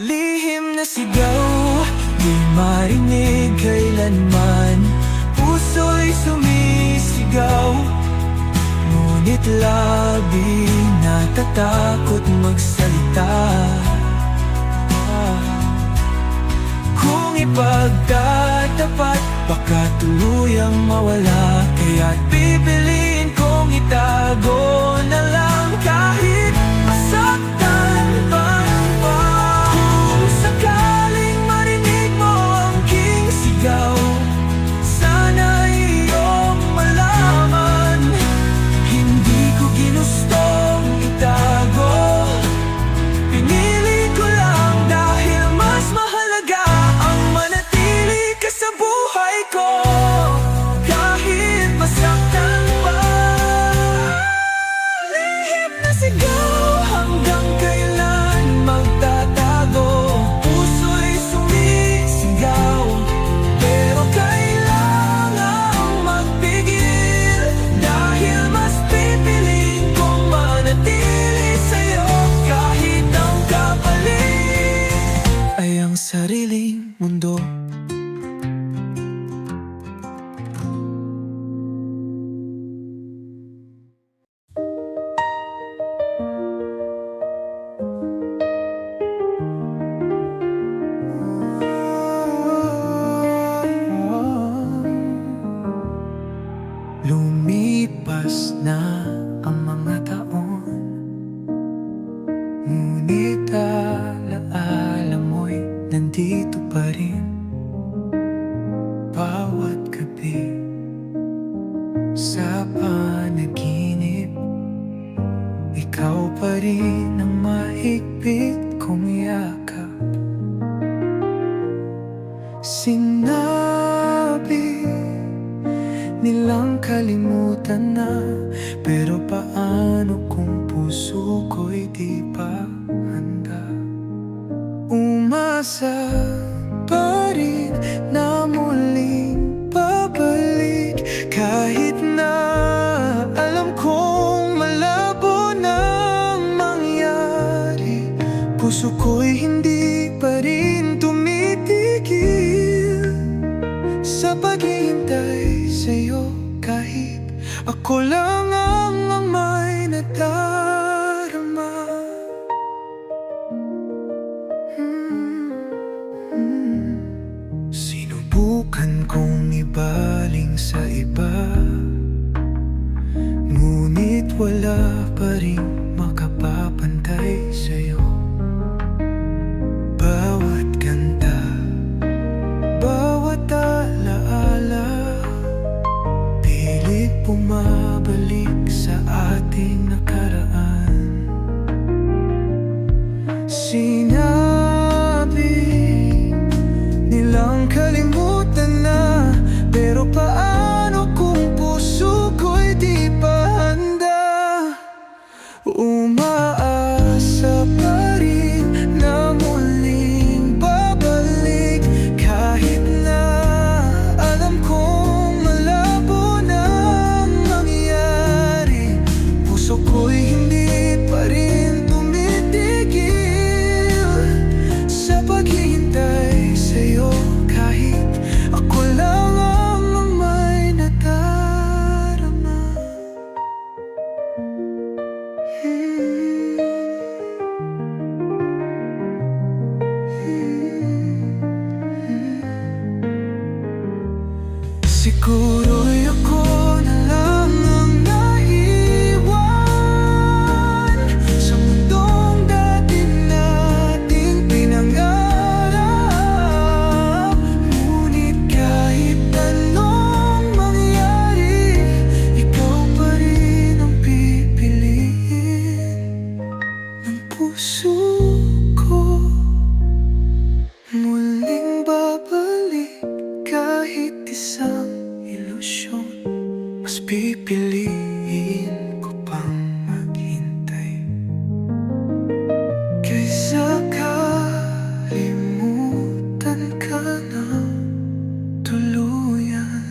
Lihim na sigaw, di marinig kailanman. Puso'y sumisigaw, ngunit labi natatakot magsalita. Kung ipagtatapat, baka tuluyang mawala. Kaya't pipiliin kong itago na lang kahit masaktan pa. Kung sakaling marinig mo ang aking sigaw, Sinabi nilang kalimutan na, pero paano kung puso ko'y di pa handa? Umasa pa rin na muling babalik, kahit na alam kong malabo nang mangyari. Puso ko'y hindi pa rin tumitigil sa paghihintay sa'yo, kahit ako lang ang may nadarama. Sinubukan kong ibaling sa iba, ngunit wala pa rin makapapantay sa'yo. Bawat kanta, bawat alaala, pilit bumabalik sa ating nakaraan. Sinabi nilang kalimutan na, pero paano kung puso ko'y di pa handa? Umaasa pa rin na muling babalik, kahit na alam kong malabo nang mangyari. Puso ko'y hindi pa rin tumitigil sa paghihintay sa'yo, kahit ako lang ang may nadarama. Siguro'y ako na lang ang naiwan sa mundong dati nating pinangarap. Ngunit kahit anong mangyari, ikaw pa rin ang pipiliin ng puso ko. Muling babalik kahit isang ilusyon, mas pipiliin ko pang maghintay kaysa kalimutan ka na tuluyan.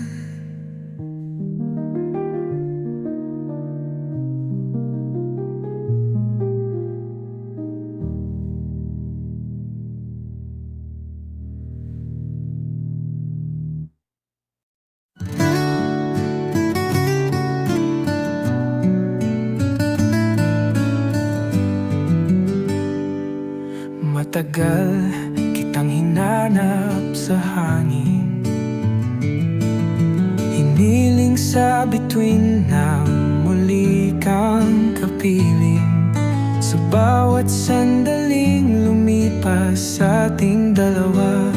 Matagal kitang hinanap sa hangin, hiniling sa bituin na muli kang kapiling. Sa bawat sandaling lumipas sa ating dalawa,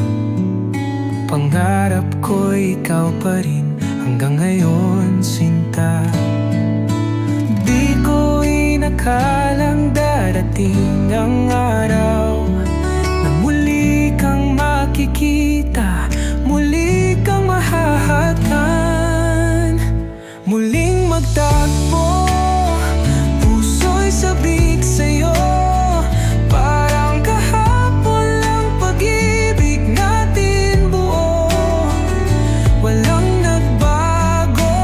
pangarap ko'y ikaw pa rin hanggang ngayon, sinta. Di ko inakalang darating ang araw na muli kang makikita, muli kang mahahatan, muling magtagpo. Puso'y sabik sa'yo, parang kahapon lang pag-ibig natin buo. Walang nagbago,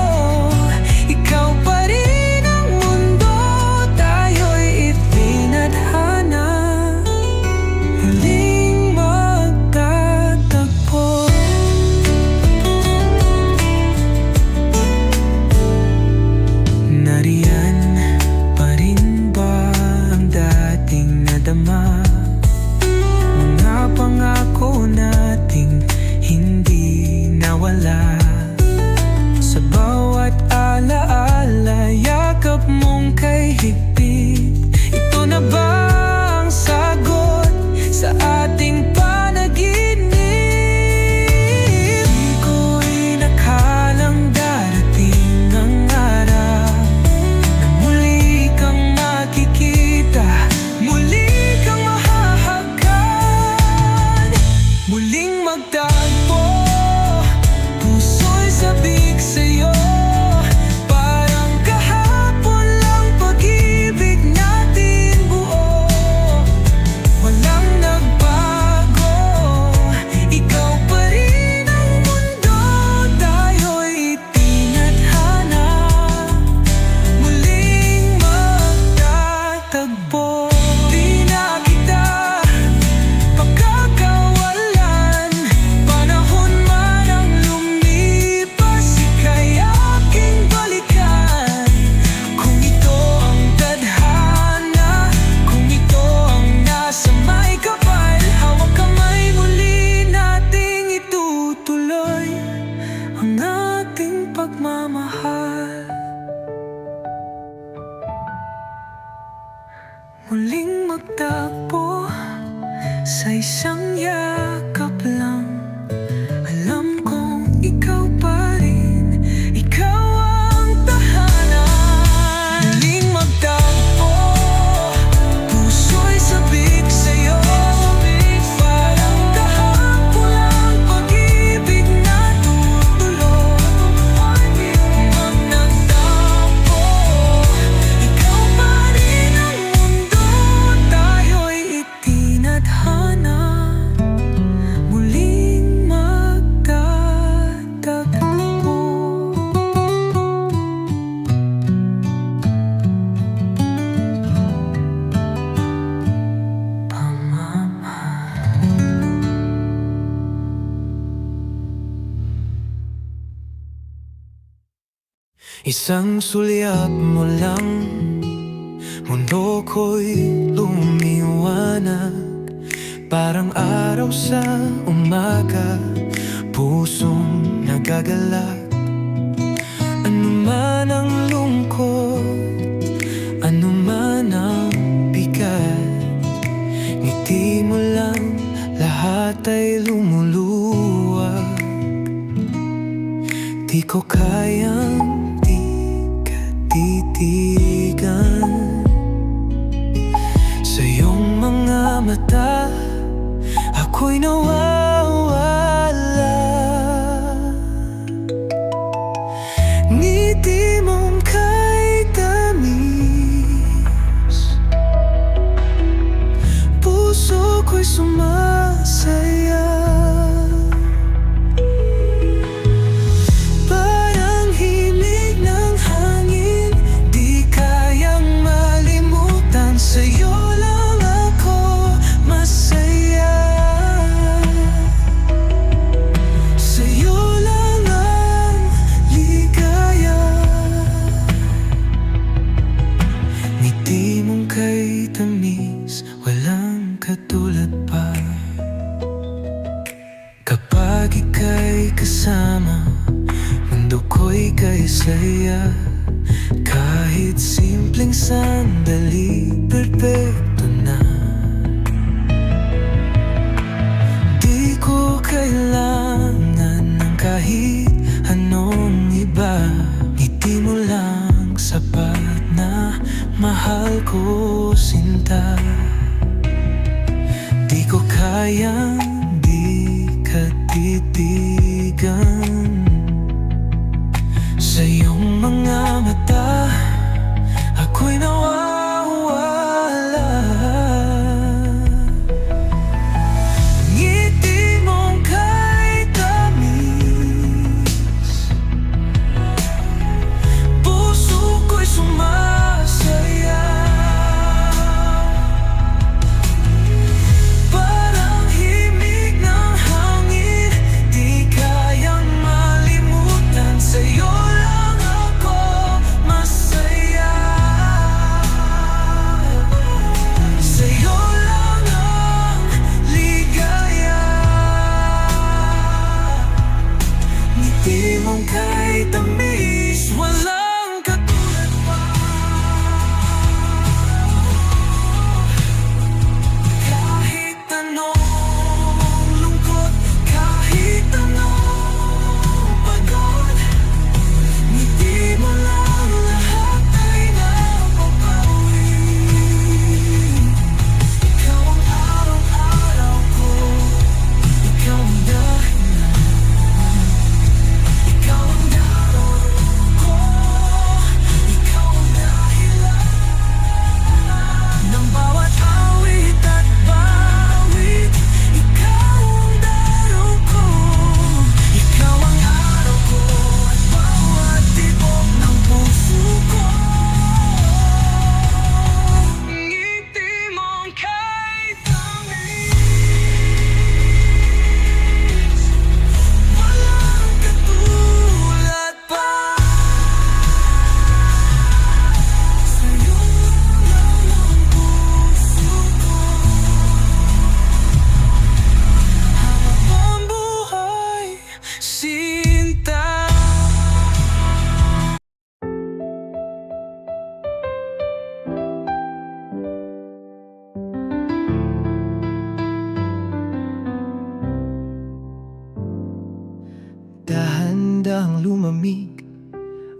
ikaw pa rin ang mundo, tayo'y itinadhana. magtagpo, puso'y sabik sa'yo. Parang kahapon lang pag-ibig natin buo. Walang nagbago, ikaw pa rin ang mundo. Tayo'y itinadhana, muling magtatagpo. Di na kita pagkakawalan, panahon man ang lumipas, ika'y aking balikan. Kung ito ang tadhana, kung ito ang nasa may kapal, hawak kamay muli nating itutuloy ang ating pagmamahal. Muling magtagpo sa isang yakap lang. Alam kong ikaw pa rin, ikaw ang tahanan. Muling magtagpo, puso'y sabik sa'yo. Parang kahapon lang pag-ibig na tutuloy. Pag nagtagpo, ikaw pa rin ang mundo. Tayo'y itinadhana, muling magtatagpo. Pamamahal. Isang sulyap mo lang, mundo ko'y lumiwanag. Parang araw sa umaga, pusong nagagalak. Ano man ang lungkot, ano man ang bigat, ngiti mo lang, lahat ay lumuluwag. Di ko kayang di ka titigan. Sa iyong mga mata, ako'y nawawala. Ngiti mong kay tamis, puso ko'y sumasaya. Parang himig ng hangin, di kayang malimutan. Sa'yo lang ako masaya. Sa'yo lang ang ligaya. Ngiti mong kay tamis, walang katulad pa. Kapag ika'y kasama, mundo ko'y kay saya. Kahit simpleng sandali, perpekto na. Di ko kailangan ng kahit anong iba. Ngiti mo lang sapat na mahal ko, sinta. Di ko kayang di ka titigan. Sa iyong mga mata, ako'y nawawala. Ngiti mong kay tamis, puso ko'y sumasaya. Parang himig ng hangin, di kayang malimutan. Sa'yo lang ako masaya. Sa'yo lang ang ligaya. Ngiti mong kay tamis, walang katulad pa. Kahit anong lungkot, kahit anong pagod, ngiti mo lang, lahat ay napapawi. Ikaw ang araw-araw ko, ikaw ang dahilan. sinta. Dahan-dahang lumamig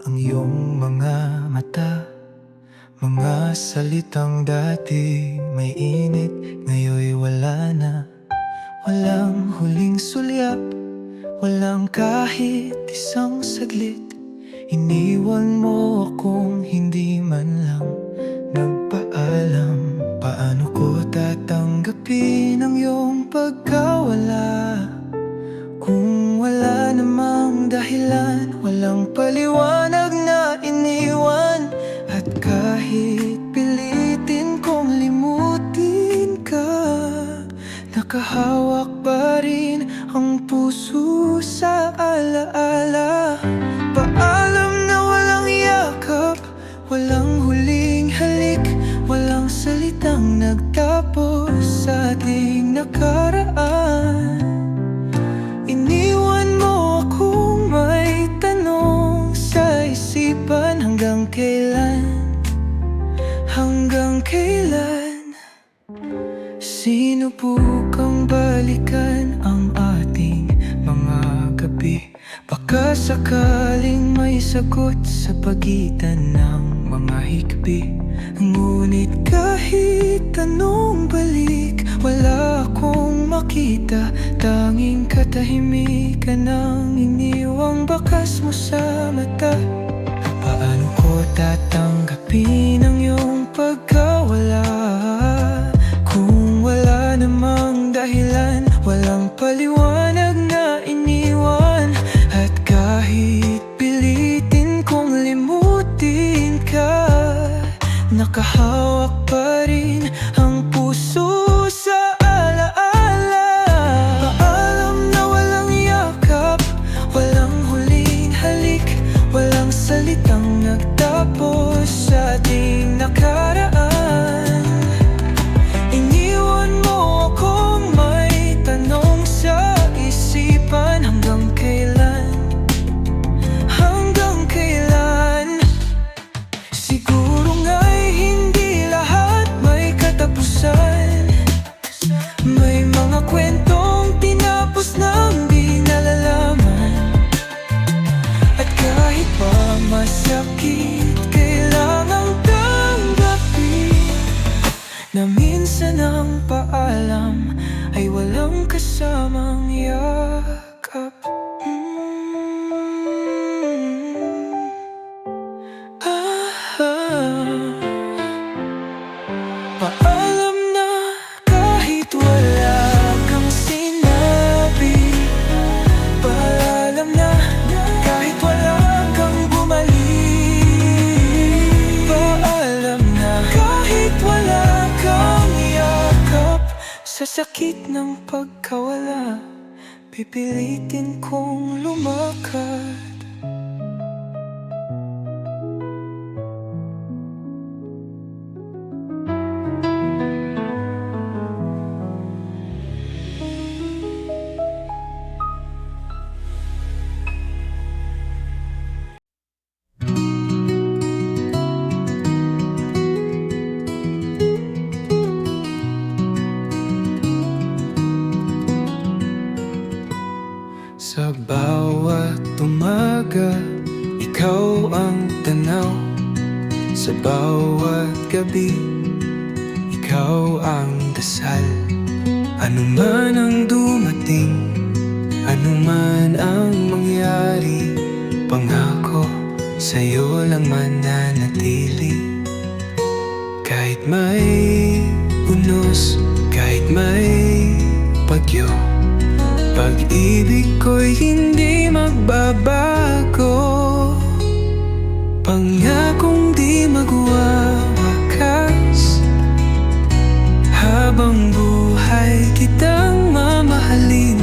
ang iyong mga mata. Mga salitang dati may init, ngayon'y wala na. Walang huling sulyap, walang kahit isang saglit. Iniwan mo akong hindi man lang nagpaalam. Paano ko tatanggapin ang iyong pagkawala? Kung wala namang dahilan, walang paliwanag na iniwan. At kahit pilitin kong limutin ka, nakahawak pa rin ang puso sa alaala. Paalam na walang yakap, walang huling halik, walang salitang nagtapos sa ating nakaraan. Iniwan mo akong may tanong sa isipan. Hanggang kailan? Hanggang kailan? Sinubukang balikan ang ating mga gabi. Baka sakaling may sagot sa pagitan ng mga higbi. Ngunit kahit anong balik, wala akong makita. Tanging katahimikan ang iniwang bakas mo sa mata. Paano ko tatanggapin ang iyong pagkawala? Kung wala namang dahilan, walang paliwanag na iniwan. At kahit pilitin kong limutin ka, nakahawak pa rin ang puso sa alaala. Paalam na walang yakap, walang huling halik, walang salitang nagtapos sa ating nakaraan. Iniwan mo akong may tanong sa isipan. Hanggang kailan? Hanggang kailan? Siguro nga'y hindi lahat may katapusan. May mga kwentong tinapos nang di nalalaman. At kahit pa masakit, kailangang tanggapin na minsan ang paalam ay walang kasamang yakap. Paalam na kahit wala kang sinabi. Paalam na kahit wala kang bumalik. Paalam na kahit wala kang yakap. Sa sakit ng pagkawala, pipilitin kong lumakad. Sa bawat umaga, ikaw ang tanaw. Sa bawat gabi, ikaw ang dasal. Ano man ang dumating, ano man ang mangyari, pangako sa'yo lang mananatili. Kahit may unos, kahit may bagyo, pag-ibig ko'y hindi magbabago. Pangakong di magwawakas. Habang buhay kitang mamahalin.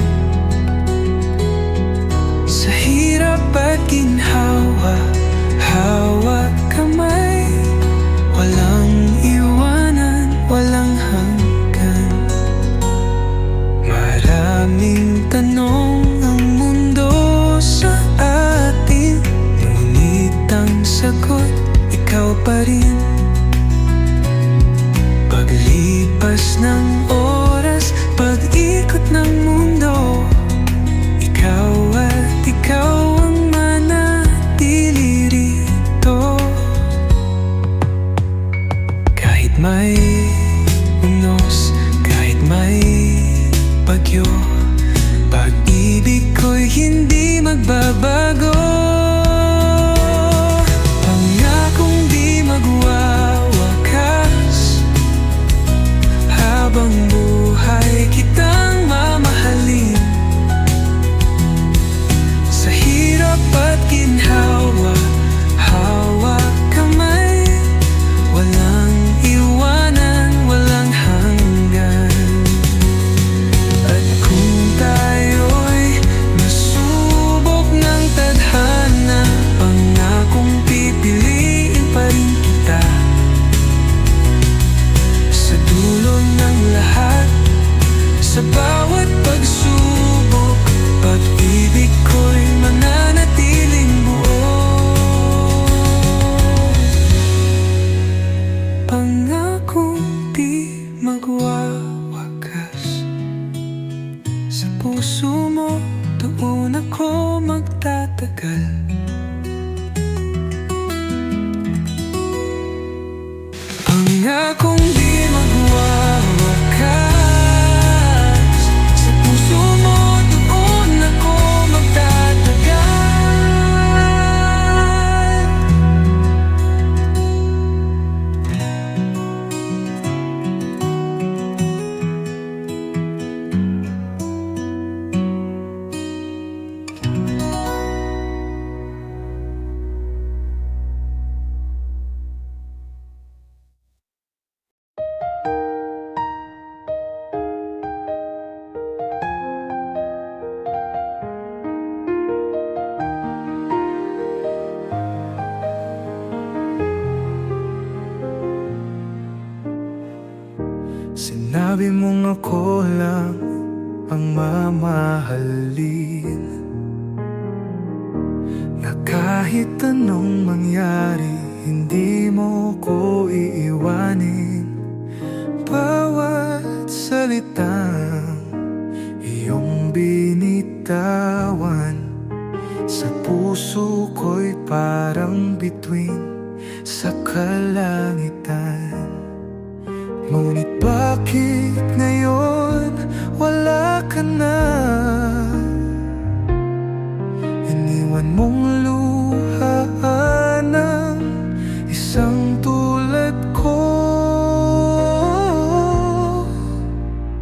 Sa hirap at ginhawa, hawak kamay. Walang iwanan, walang hanggan. Maraming tanong ang mundo, ako magtatagal. Pangakong di magwawakas, sa puso mo doon ako magtatagal. Sinabi mong ako lang ang mamahalin, na kahit anong mangyari, hindi mo ko iiwanin. Bawat salitang iyong binitawan, sa puso ko'y parang bituin sa kalangitan. Ngunit bakit ngayon wala ka na? Iniwan mong luha ng isang tulad ko.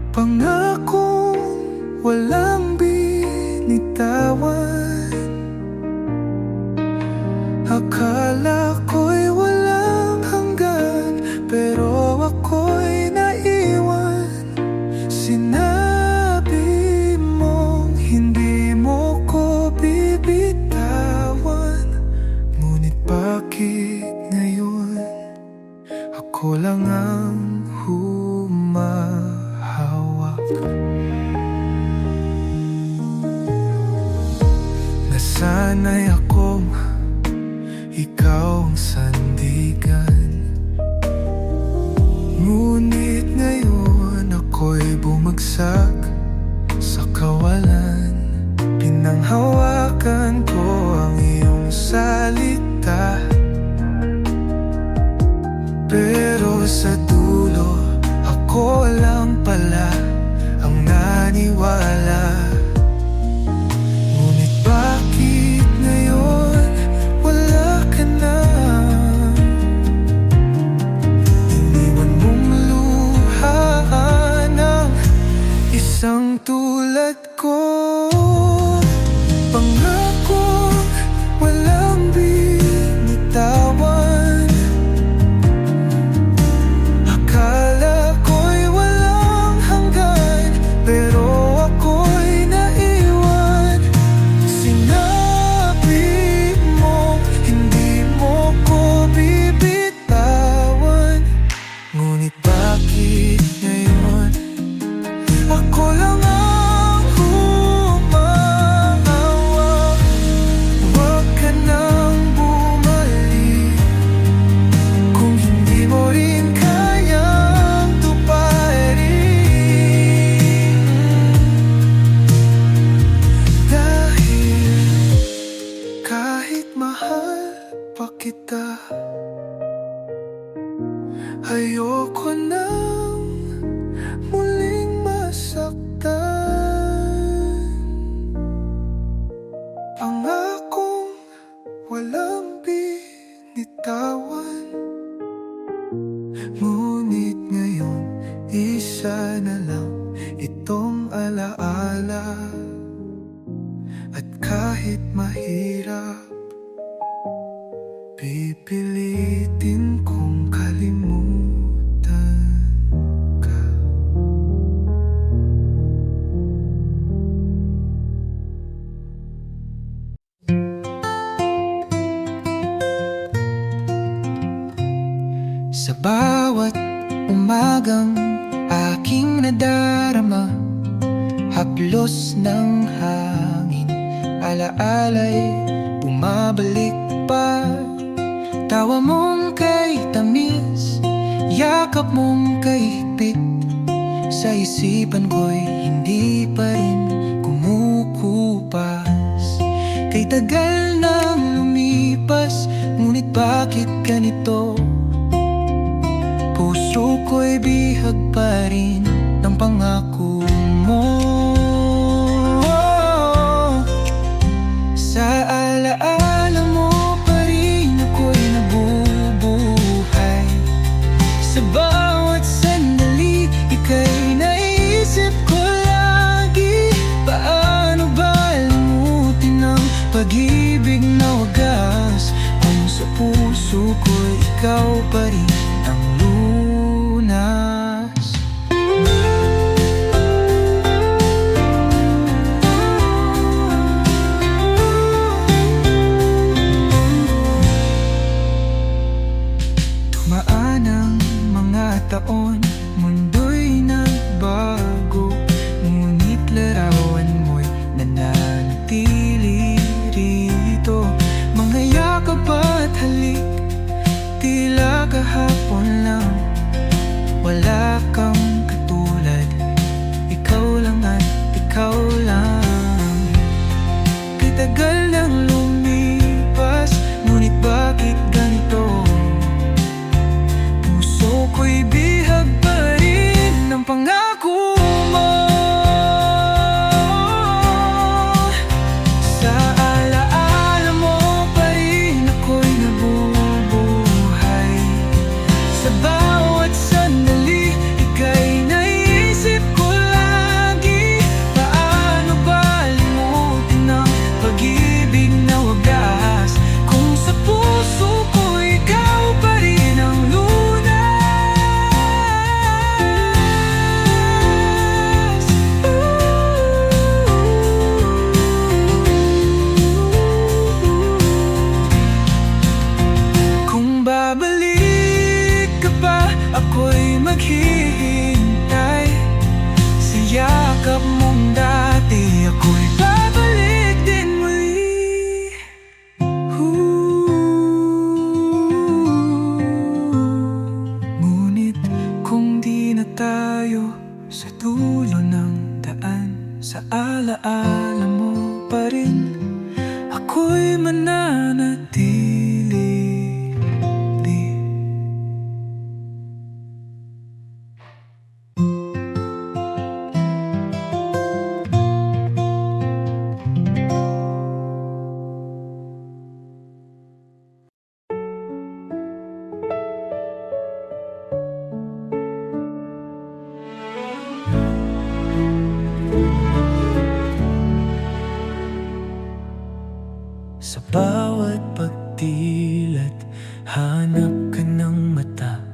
Pangakong walang binitawan, akala ko'y walang hanggan, pero ako'y naiwan. Sinabi mong hindi mo ko bibitawan, ngunit bakit ngayon ako lang ang humahawak? Nasanay akong ikaw ang sandigan, ngunit ngayon ako'y bumagsak sa kawalan. Pinanghawakan ko ang iyong salita, pero sa dulo ako lang pala ang naniwala. Ngunit bakit ngayon wala ka na? Iniwan mong luha ng isang tulad ko. Pangako walang binitawan, akala ko'y walang hanggan, pero ako'y naiwan. Sinabi mo hindi mo ko bibitawan, ngunit bakit ngayon ako lang ang humahawak? Huwag ka nang bumalik kung hindi mo rin kayang tuparin. Dahil kahit mahal pa kita, ayoko nang muling masaktan. Pangakong walang binitawan, ngunit ngayon isa na lang itong alaala. At kahit mahirap, pipilitin kong kalimutan ka. Sa bawat umagang aking nadarama, haplos ng hangin, alaala'y bumabalik pa. Tawa mong kay tamis, yakap mong kay higpit, sa isipan ko'y hindi pa rin kumukupas. Itagal nang lumipas, ngunit bakit ganito? Puso ko'y bihag pa rin ng pangako mo. Sa alaala mo pa rin ako'y nabubuhay. Sa bawat sandali, ika'y naisip ko lagi. Paano ba limutin ang pag-ibig na wagas, kung sa puso ko ikaw pa rin ang lunas? Tumaan ang mga taon, mundo'y nagbago, ngunit larawan mo'y nananatili rito. Mga yakap at halik, tila kahapon lang. Wala kang katulad, ikaw lang at ikaw lang. Katagal nang lumipas, ngunit bakit ganito? Puso ko'y bihag pa rin ng pangako mo. Sa alaala mo pa rin ako'y nabubuhay. Sa bawat sandali, ika'y naisip ko lagi. Paano ba limutin ang pag-ibig na wagas, kung sa puso ko ikaw pa rin ang lunas? Kung babalik ka pa, ako'y maghihintay. Sa yakap mong dati, ako'y babalik din muli. Ngunit kung di na tayo sa dulo ng daan, sa alaala mo pa rin ako'y mananatili. Sa bawat pagdilat, hanap ka ng mata.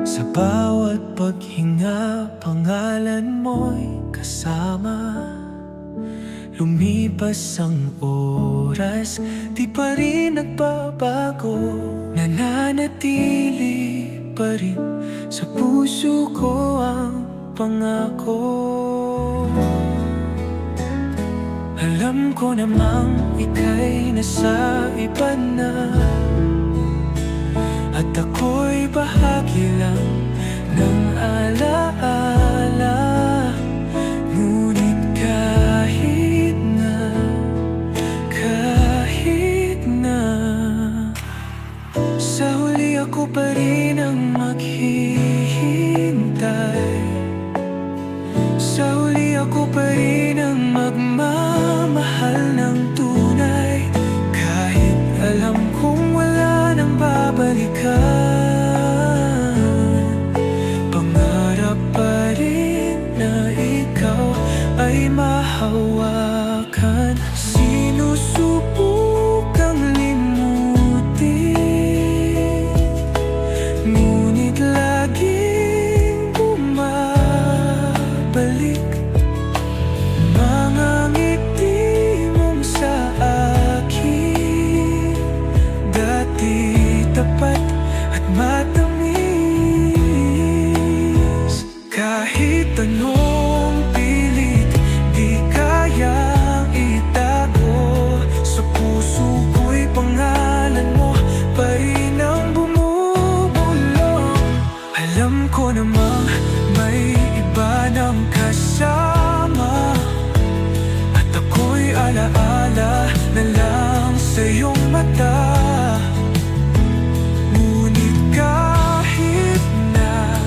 Sa bawat paghinga, pangalan mo'y kasama. Lumipas ang oras, di pa rin nagbabago. Nananatili pa rin sa puso ko ang pangako. Alam ko namang ika'y nasa iba na, at ako'y bahagi lang ng alaala. Ngunit kahit na sa huli ako pa rin ang maghihintay. Sa huli ako pa rin ang magmamahal ng tunay. Kahit alam kong wala nang babalikan, pangarap pa rin alaala na lang sa iyong mata. Ngunit kahit na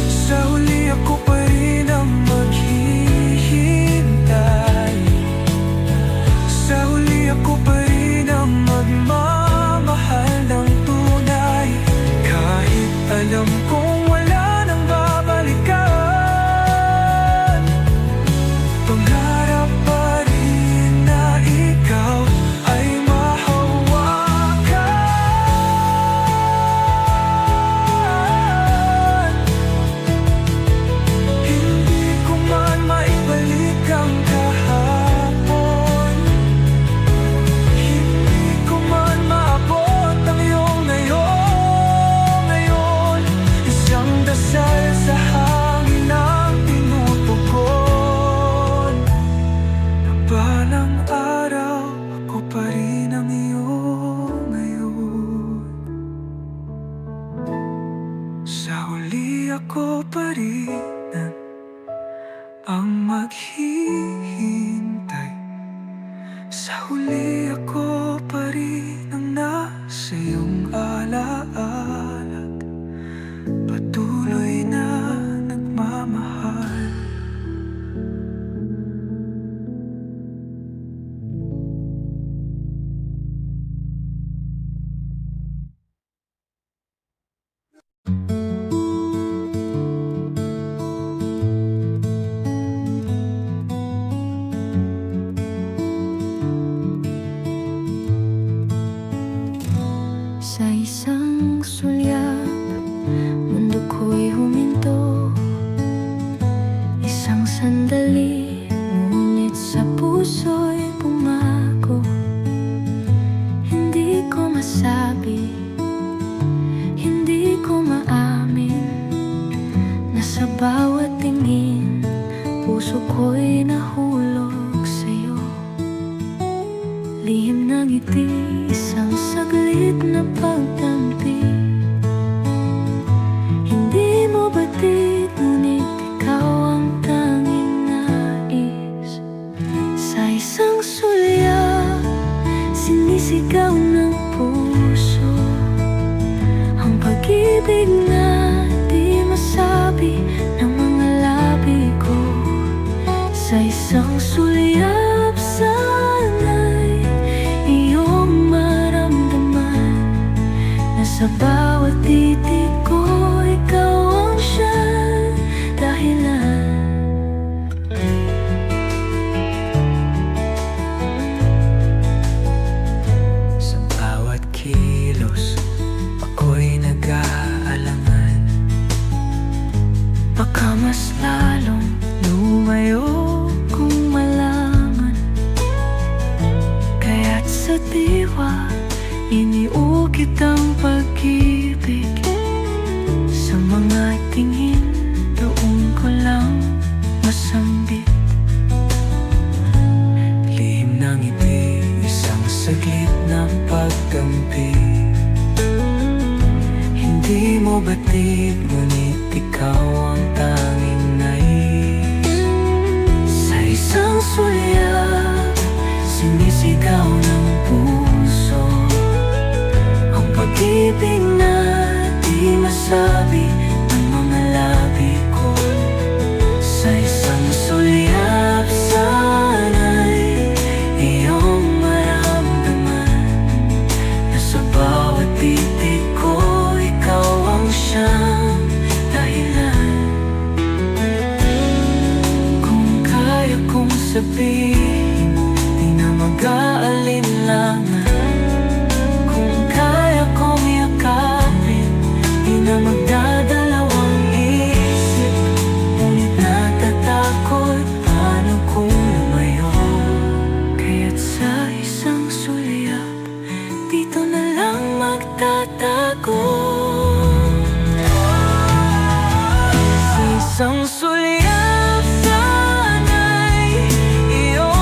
sa huli ako pa rin ang maghihintay. Sa huli ako pa rin ang magmamahal ng tunay. Kahit alam kong wala nang babalikan, pangarap pa rin na ikaw ay mahawakan. Hindi ko man maibalik ang kahapon, hindi ko man maabot ang iyong ngayon. Isang dasal sa hangin ang tinutugon, na balang araw ako pa rin ang iyong ngayon. Sa huli ako pa rin ang maghihintay. Sa huli ako pa rin ang nasa iyong alaala, patuloy na nagmamahal. Sa isang sulyap, mundo ko'y huminto. Isang sandali, ngunit sa puso'y bumago. Hindi ko masabi, hindi ko maamin, na sa bawat tingin, puso ko'y nahulog sa'yo. Lihim ng ngiti, isang saglit na pagtampi. Hindi mo batid, ngunit ikaw ang tanging nais. Sa isang sulyap, sinisigaw ng puso ang pag-ibig na di masabi ng mga labi ko. Sa isang sulyap, sana'y iyong maramdaman na sa bawat titig ko, ikaw ang siyang dahilan. Sa bawat kilos, ako'y nag-aalangan. Baka mas lalong lumayo kung malaman. Kaya't sa diwa, iniukit ang pag-ibig. Sa mga tingin, doon ko lang masambit. Lihim ng ngiti, isang saglit na pagkampi. Hindi mo batid, ngunit ikaw ang tanging nais. Sa isang sulyap, sinisigaw ng puso ang pag-ibig na di masabi ng mga labi ko. Sa isang sulyap, sana'y iyong maramdaman na sa bawat titig ko, ikaw ang siyang dahilan. Kung kaya kong sabihin, di na mag-aalinlangan. Kung kaya kong yakapin, di na magdadalawang isip. Ngunit natatakot, paano kung lumayo? Kaya't sa isang sulyap, dito na lang magtatago. Sa isang sulyap, sana'y iyong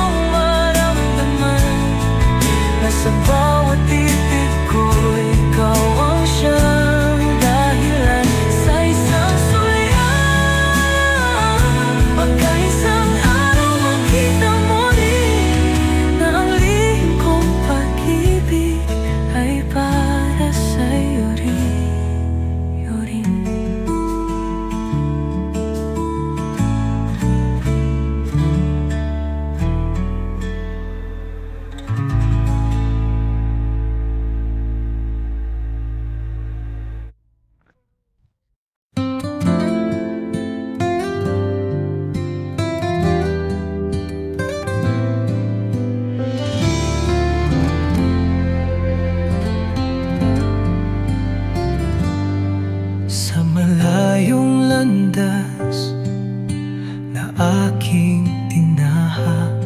aking tinahak.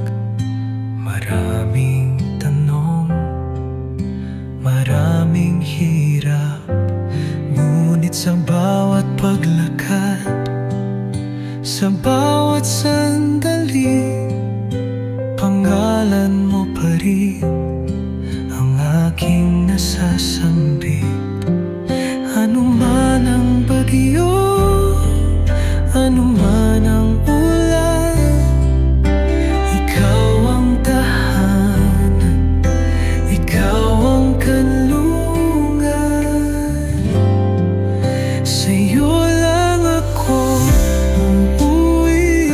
Maraming tanong, maraming hirap, ngunit sa bawat paglakad, sa bawat sandali, pangalan mo pa rin ang aking nasasambit. Ano man ang bagyo, ano man ang ulan, ikaw ang tahanan, ikaw ang kanlungan. Sa'yo lang ako uuwi,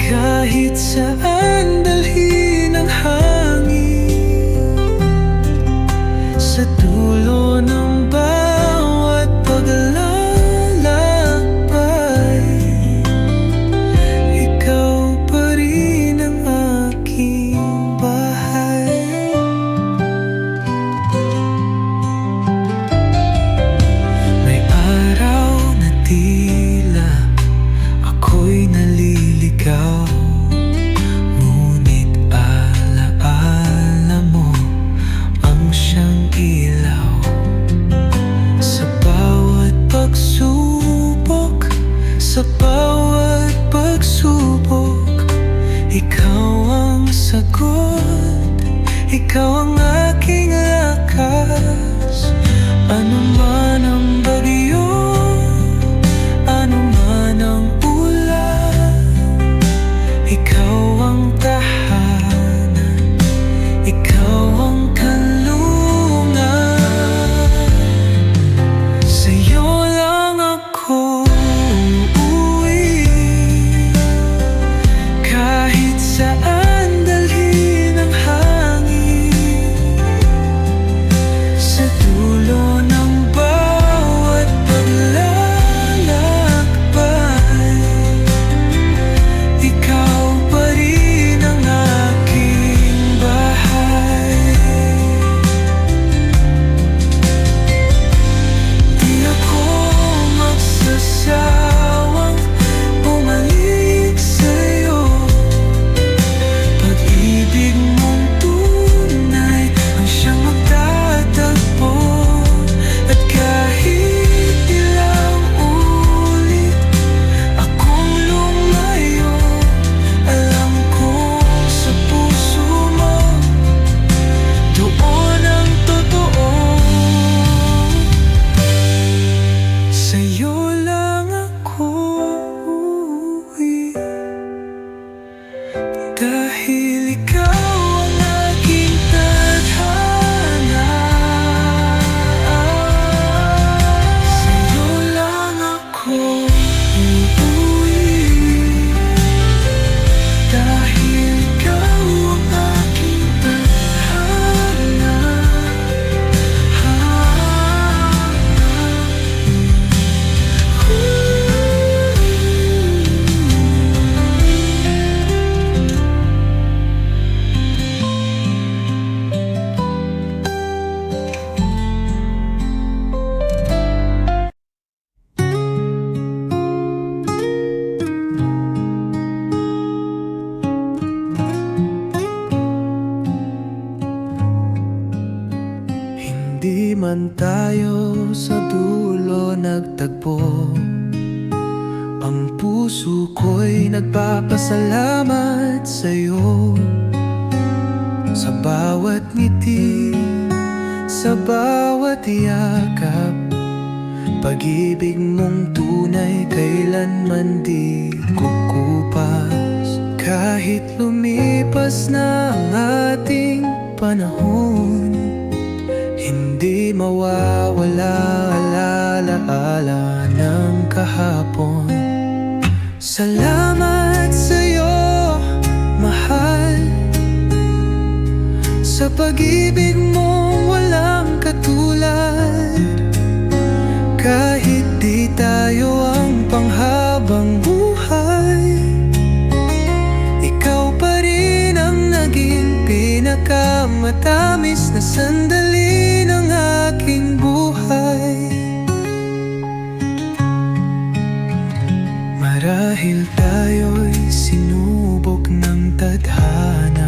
kahit saan dalhin ang hangin. Sa dulo ng bawat paglalakbay, ikaw pa rin ang aking bahay. May araw na tila ako'y naliligaw, ngunit alaala mo ang siyang ilaw. Sa bawat pagsubok, sa bawat pagsubok, ikaw ang sagot, ikaw ang aking lakas. Ano man ang bagyo, ano man ang ulan, ikaw ang tahanan, ikaw ang kanlungan. Sa'yo lang ako uuwi, kahit saan dalhin ang hangin. Sa dulo ng bawat paglalakbay, ikaw pa rin ang aking bahay. Di ako magsasawang bumalik sa'yo. Pag-ibig mong tunay ang siyang magtatagpo. At kahit ilang ulit akong lumayo, alam kong sa puso mo doon ang totoo. Sa'yo lang ako uuwi, dahil ikaw ang aking tadhana. Sa'yo lang ako uuwi, dahil ikaw ang aking tadhana. Hindi man tayo sa dulo nagtagpo, ang puso ko'y nagpapasalamat sa'yo. Sa bawat ngiti, sa bawat yakap, pag-ibig mong tunay kailanman di kukupas. Kahit lumipas na ang ating panahon, hindi mawawala alaala ng kahapon. Salamat sa'yo, mahal, sa pag-ibig mong walang katulad. Kahit di tayo ang panghabang buhay, ikaw pa rin ang naging pinakamatamis na sandali ng aking buhay. Marahil tayo'y sinubok ng tadhana,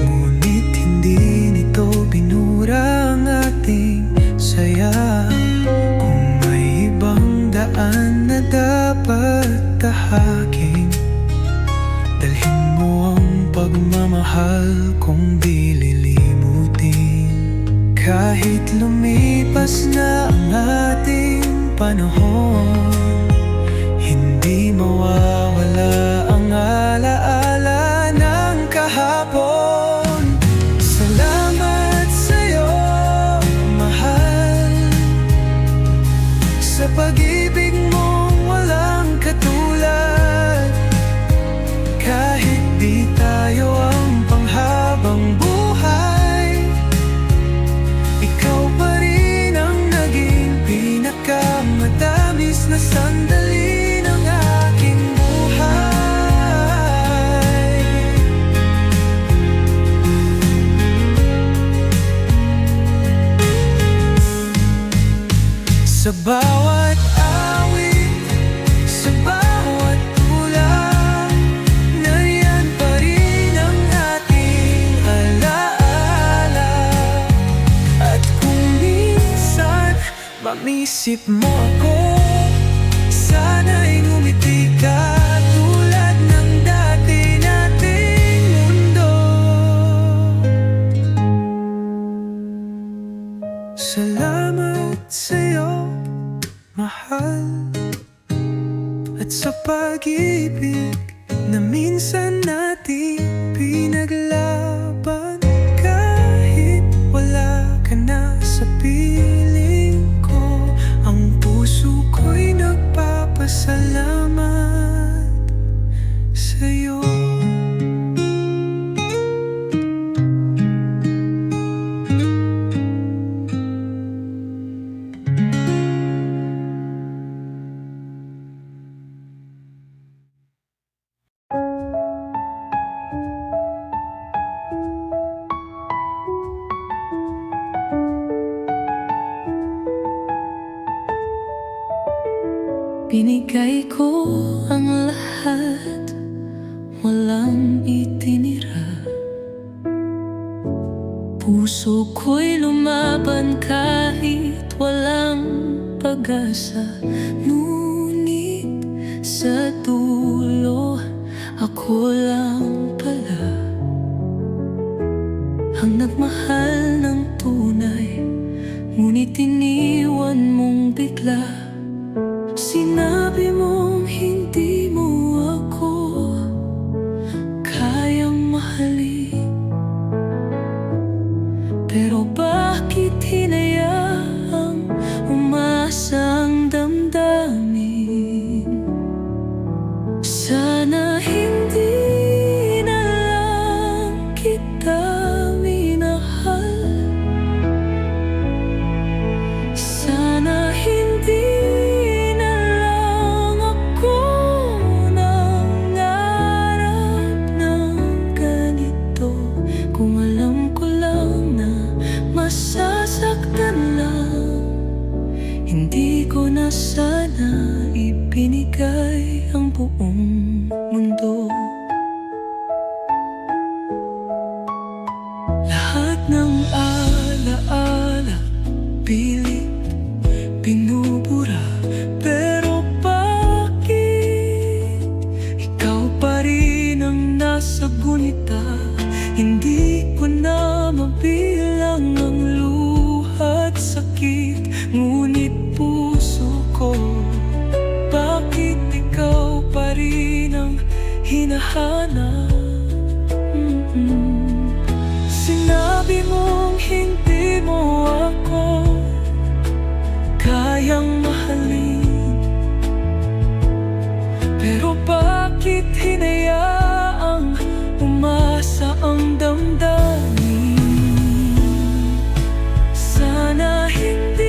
ngunit hindi nito binura ang ating saya. Kung may ibang daan na dapat tahaking, dalhin mo ang pagmamahal kong di lilimutin. Kahit lumipas na ang ating panahon, hindi mawawala ang alaala ng kahapon. Salamat sa'yo, mahal, sa pag-ibig mong walang katulad. Kahit di tayo ang panghabang buhay, ikaw pa rin ang naging pinakamatamis na sandali ng aking buhay. Sa bawat awit, sa bawat tula, nariyan pa rin ang ating alaala. At kung minsan mamisip mo ako, sana'y ngumiti ka tulad ng dati nating mundo. Salamat sa'yo, mahal, at sa pag-ibig na minsan nating pinaglaban. Kahit wala ka na sa piling ko, ang puso ko'y nagpapasalamat sa'yo. Binigay ko ang lahat, walang itinira. Puso ko'y lumaban kahit walang pag-asa. Ngunit sa dulo, ako lang pala ang nagmahal ng tunay, ngunit iniwan mong bigla. Sinabi mong hindi mo ako kayang mahalin, pero bakit hinayaang umasa ang damdamin? Sana hindi na lang kita minahal. Sana hindi na sana ibinigay ang buong mundo. Lahat ng alaala, pilit binubura, pero bakit ikaw pa rin ang nasa gunita? Hindi ko na mabilang ang luha at sakit, ngunit puso ko, bakit ikaw pa rin ang hinahanap? Sinabi mong hindi mo ako kayang mahalin, pero bakit hinayaang umasa ang damdamin? Sana hindi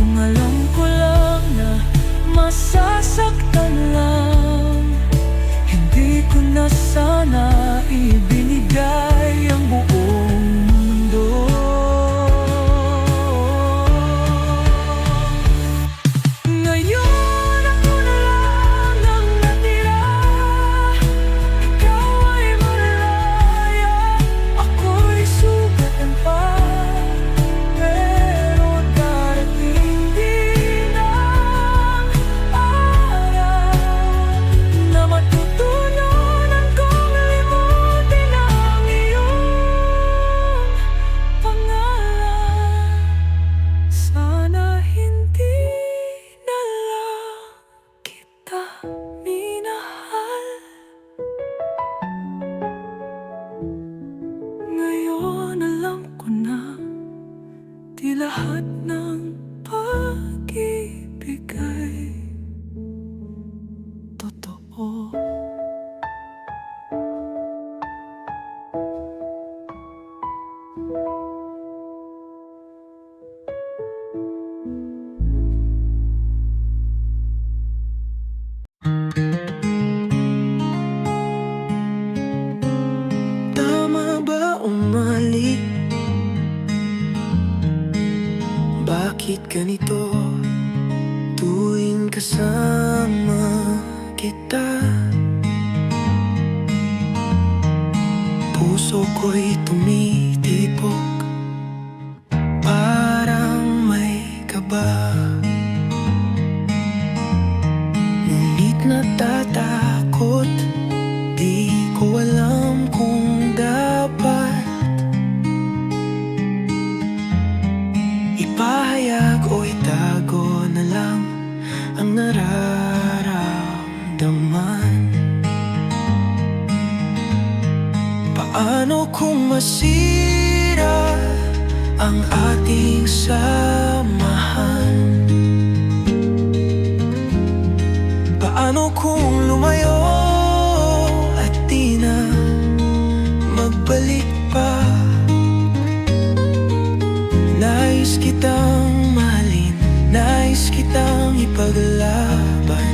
kung alam ko lang na kasama kita. Puso ko'y tumitibok, parang may kaba. Ngunit natatakot, di ko alam kung dapat ipahayag o itago na lang ang nararamdaman. Paano kung masira ang ating samahan? Paano kung lumayo at di na magbalik pa? Nais kitang mahalin, nais kitang ipaglaban,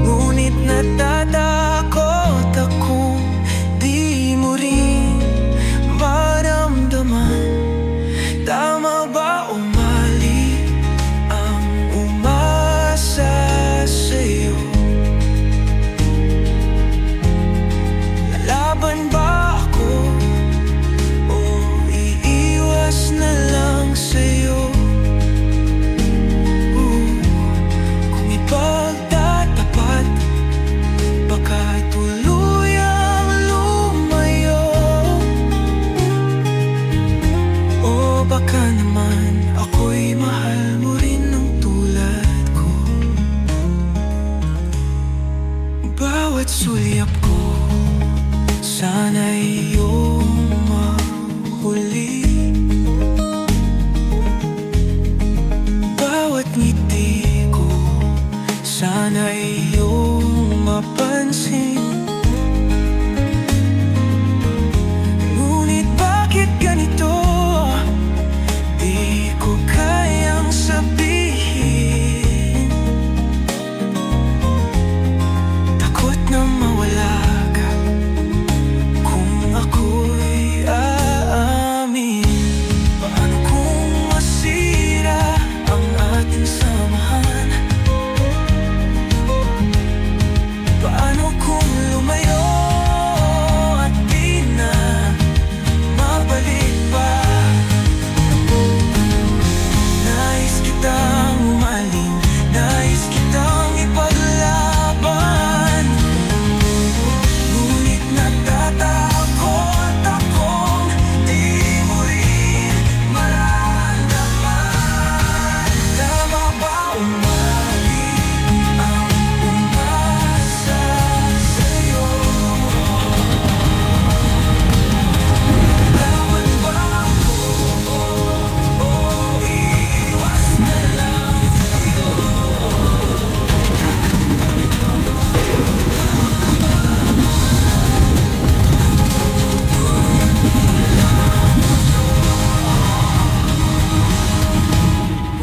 ngunit natatakot akong di mo rin maramdaman. Tama ba o mali ang umasa sa'yo? Lalaban ba ako o iiwas na lang sa'yo? Kung ipagtatapat, baka tuluyang lumayo. O baka naman ako'y mahal mo rin ng tulad ko. Bawat sulyap ko, sana'y iyong mahuli. Bawat ngiti ko, sana'y iyong mapansin. Ngunit bakit ganito? Di ko kayang sabihin. Takot na mawala ka kung ako'y aamin. Paano kung masira ang ating samahan? Paano kung lumayo at di na mabalik pa? Nais kitang umaling, nais kitang ipaglaban, ngunit natatakot akong di mo rin maramdaman. Tama ba o mali ang umasa sa'yo? Laban ba ako o iwas na lang sa'yo?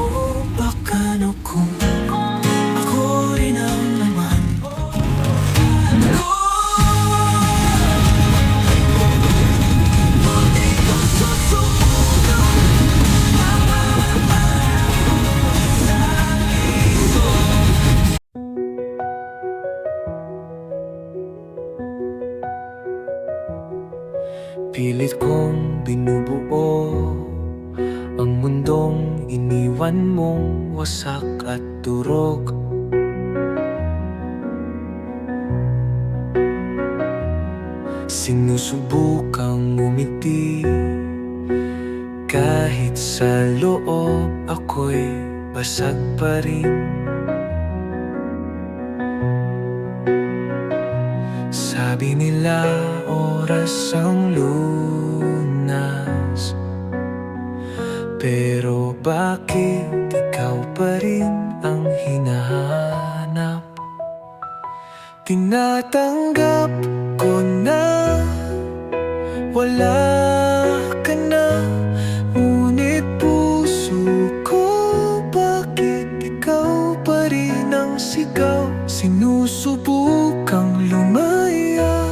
O baka no kung ako rin ang naman. Di ko susubukan pilit kong binubuo ang mundong iniwan mong wasak at durog. Sinusubukang ngumiti, kahit sa loob ako'y basag pa rin. Sabi nila oras ang lunas, pero bakit ikaw pa rin ang hinahanap? Tinatanggap ko na wala ka na, ngunit puso ko, bakit ikaw pa rin ang sigaw? Sinusubukang lumaya,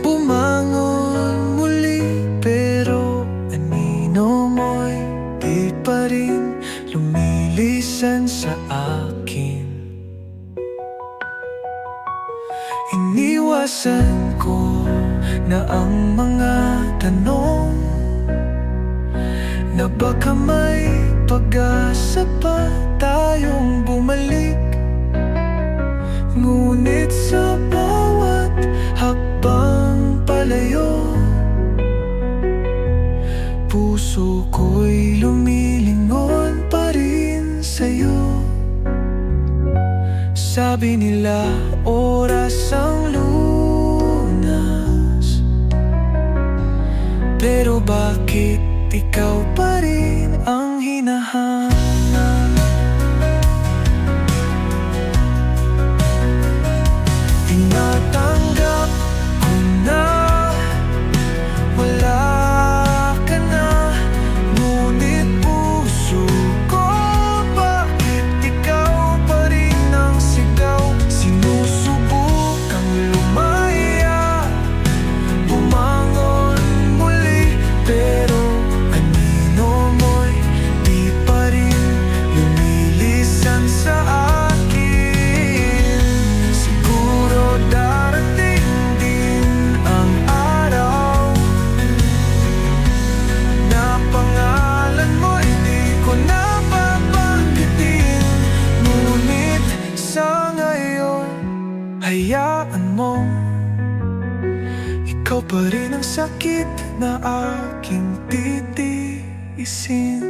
bumangon muli, pero anino mo'y di pa rin lumilisan sa sa akin. Iniwasan ko na ang mga tanong na baka may pag-asa pa tayong bumalik. Ngunit sa bawat hakbang palayo, puso ko'y lumilingon pa rin sa'yo. Sabi nila oras ang lunas, pero bakit ikaw pa rin ang hinahanap? Tinatanggap ko na wala ka na, ngunit puso ko, bakit ikaw pa rin ang sigaw? Sinusubukang lumaya, bumangon muli, pero anino mo'y di pa rin lumilisan sa akin. Siguro darating din ang araw na pangalan mo'y di ko na babanggitin. Ngunit sa ngayon, hayaan mo, ikaw pa rin ang sakit na aking titiisin.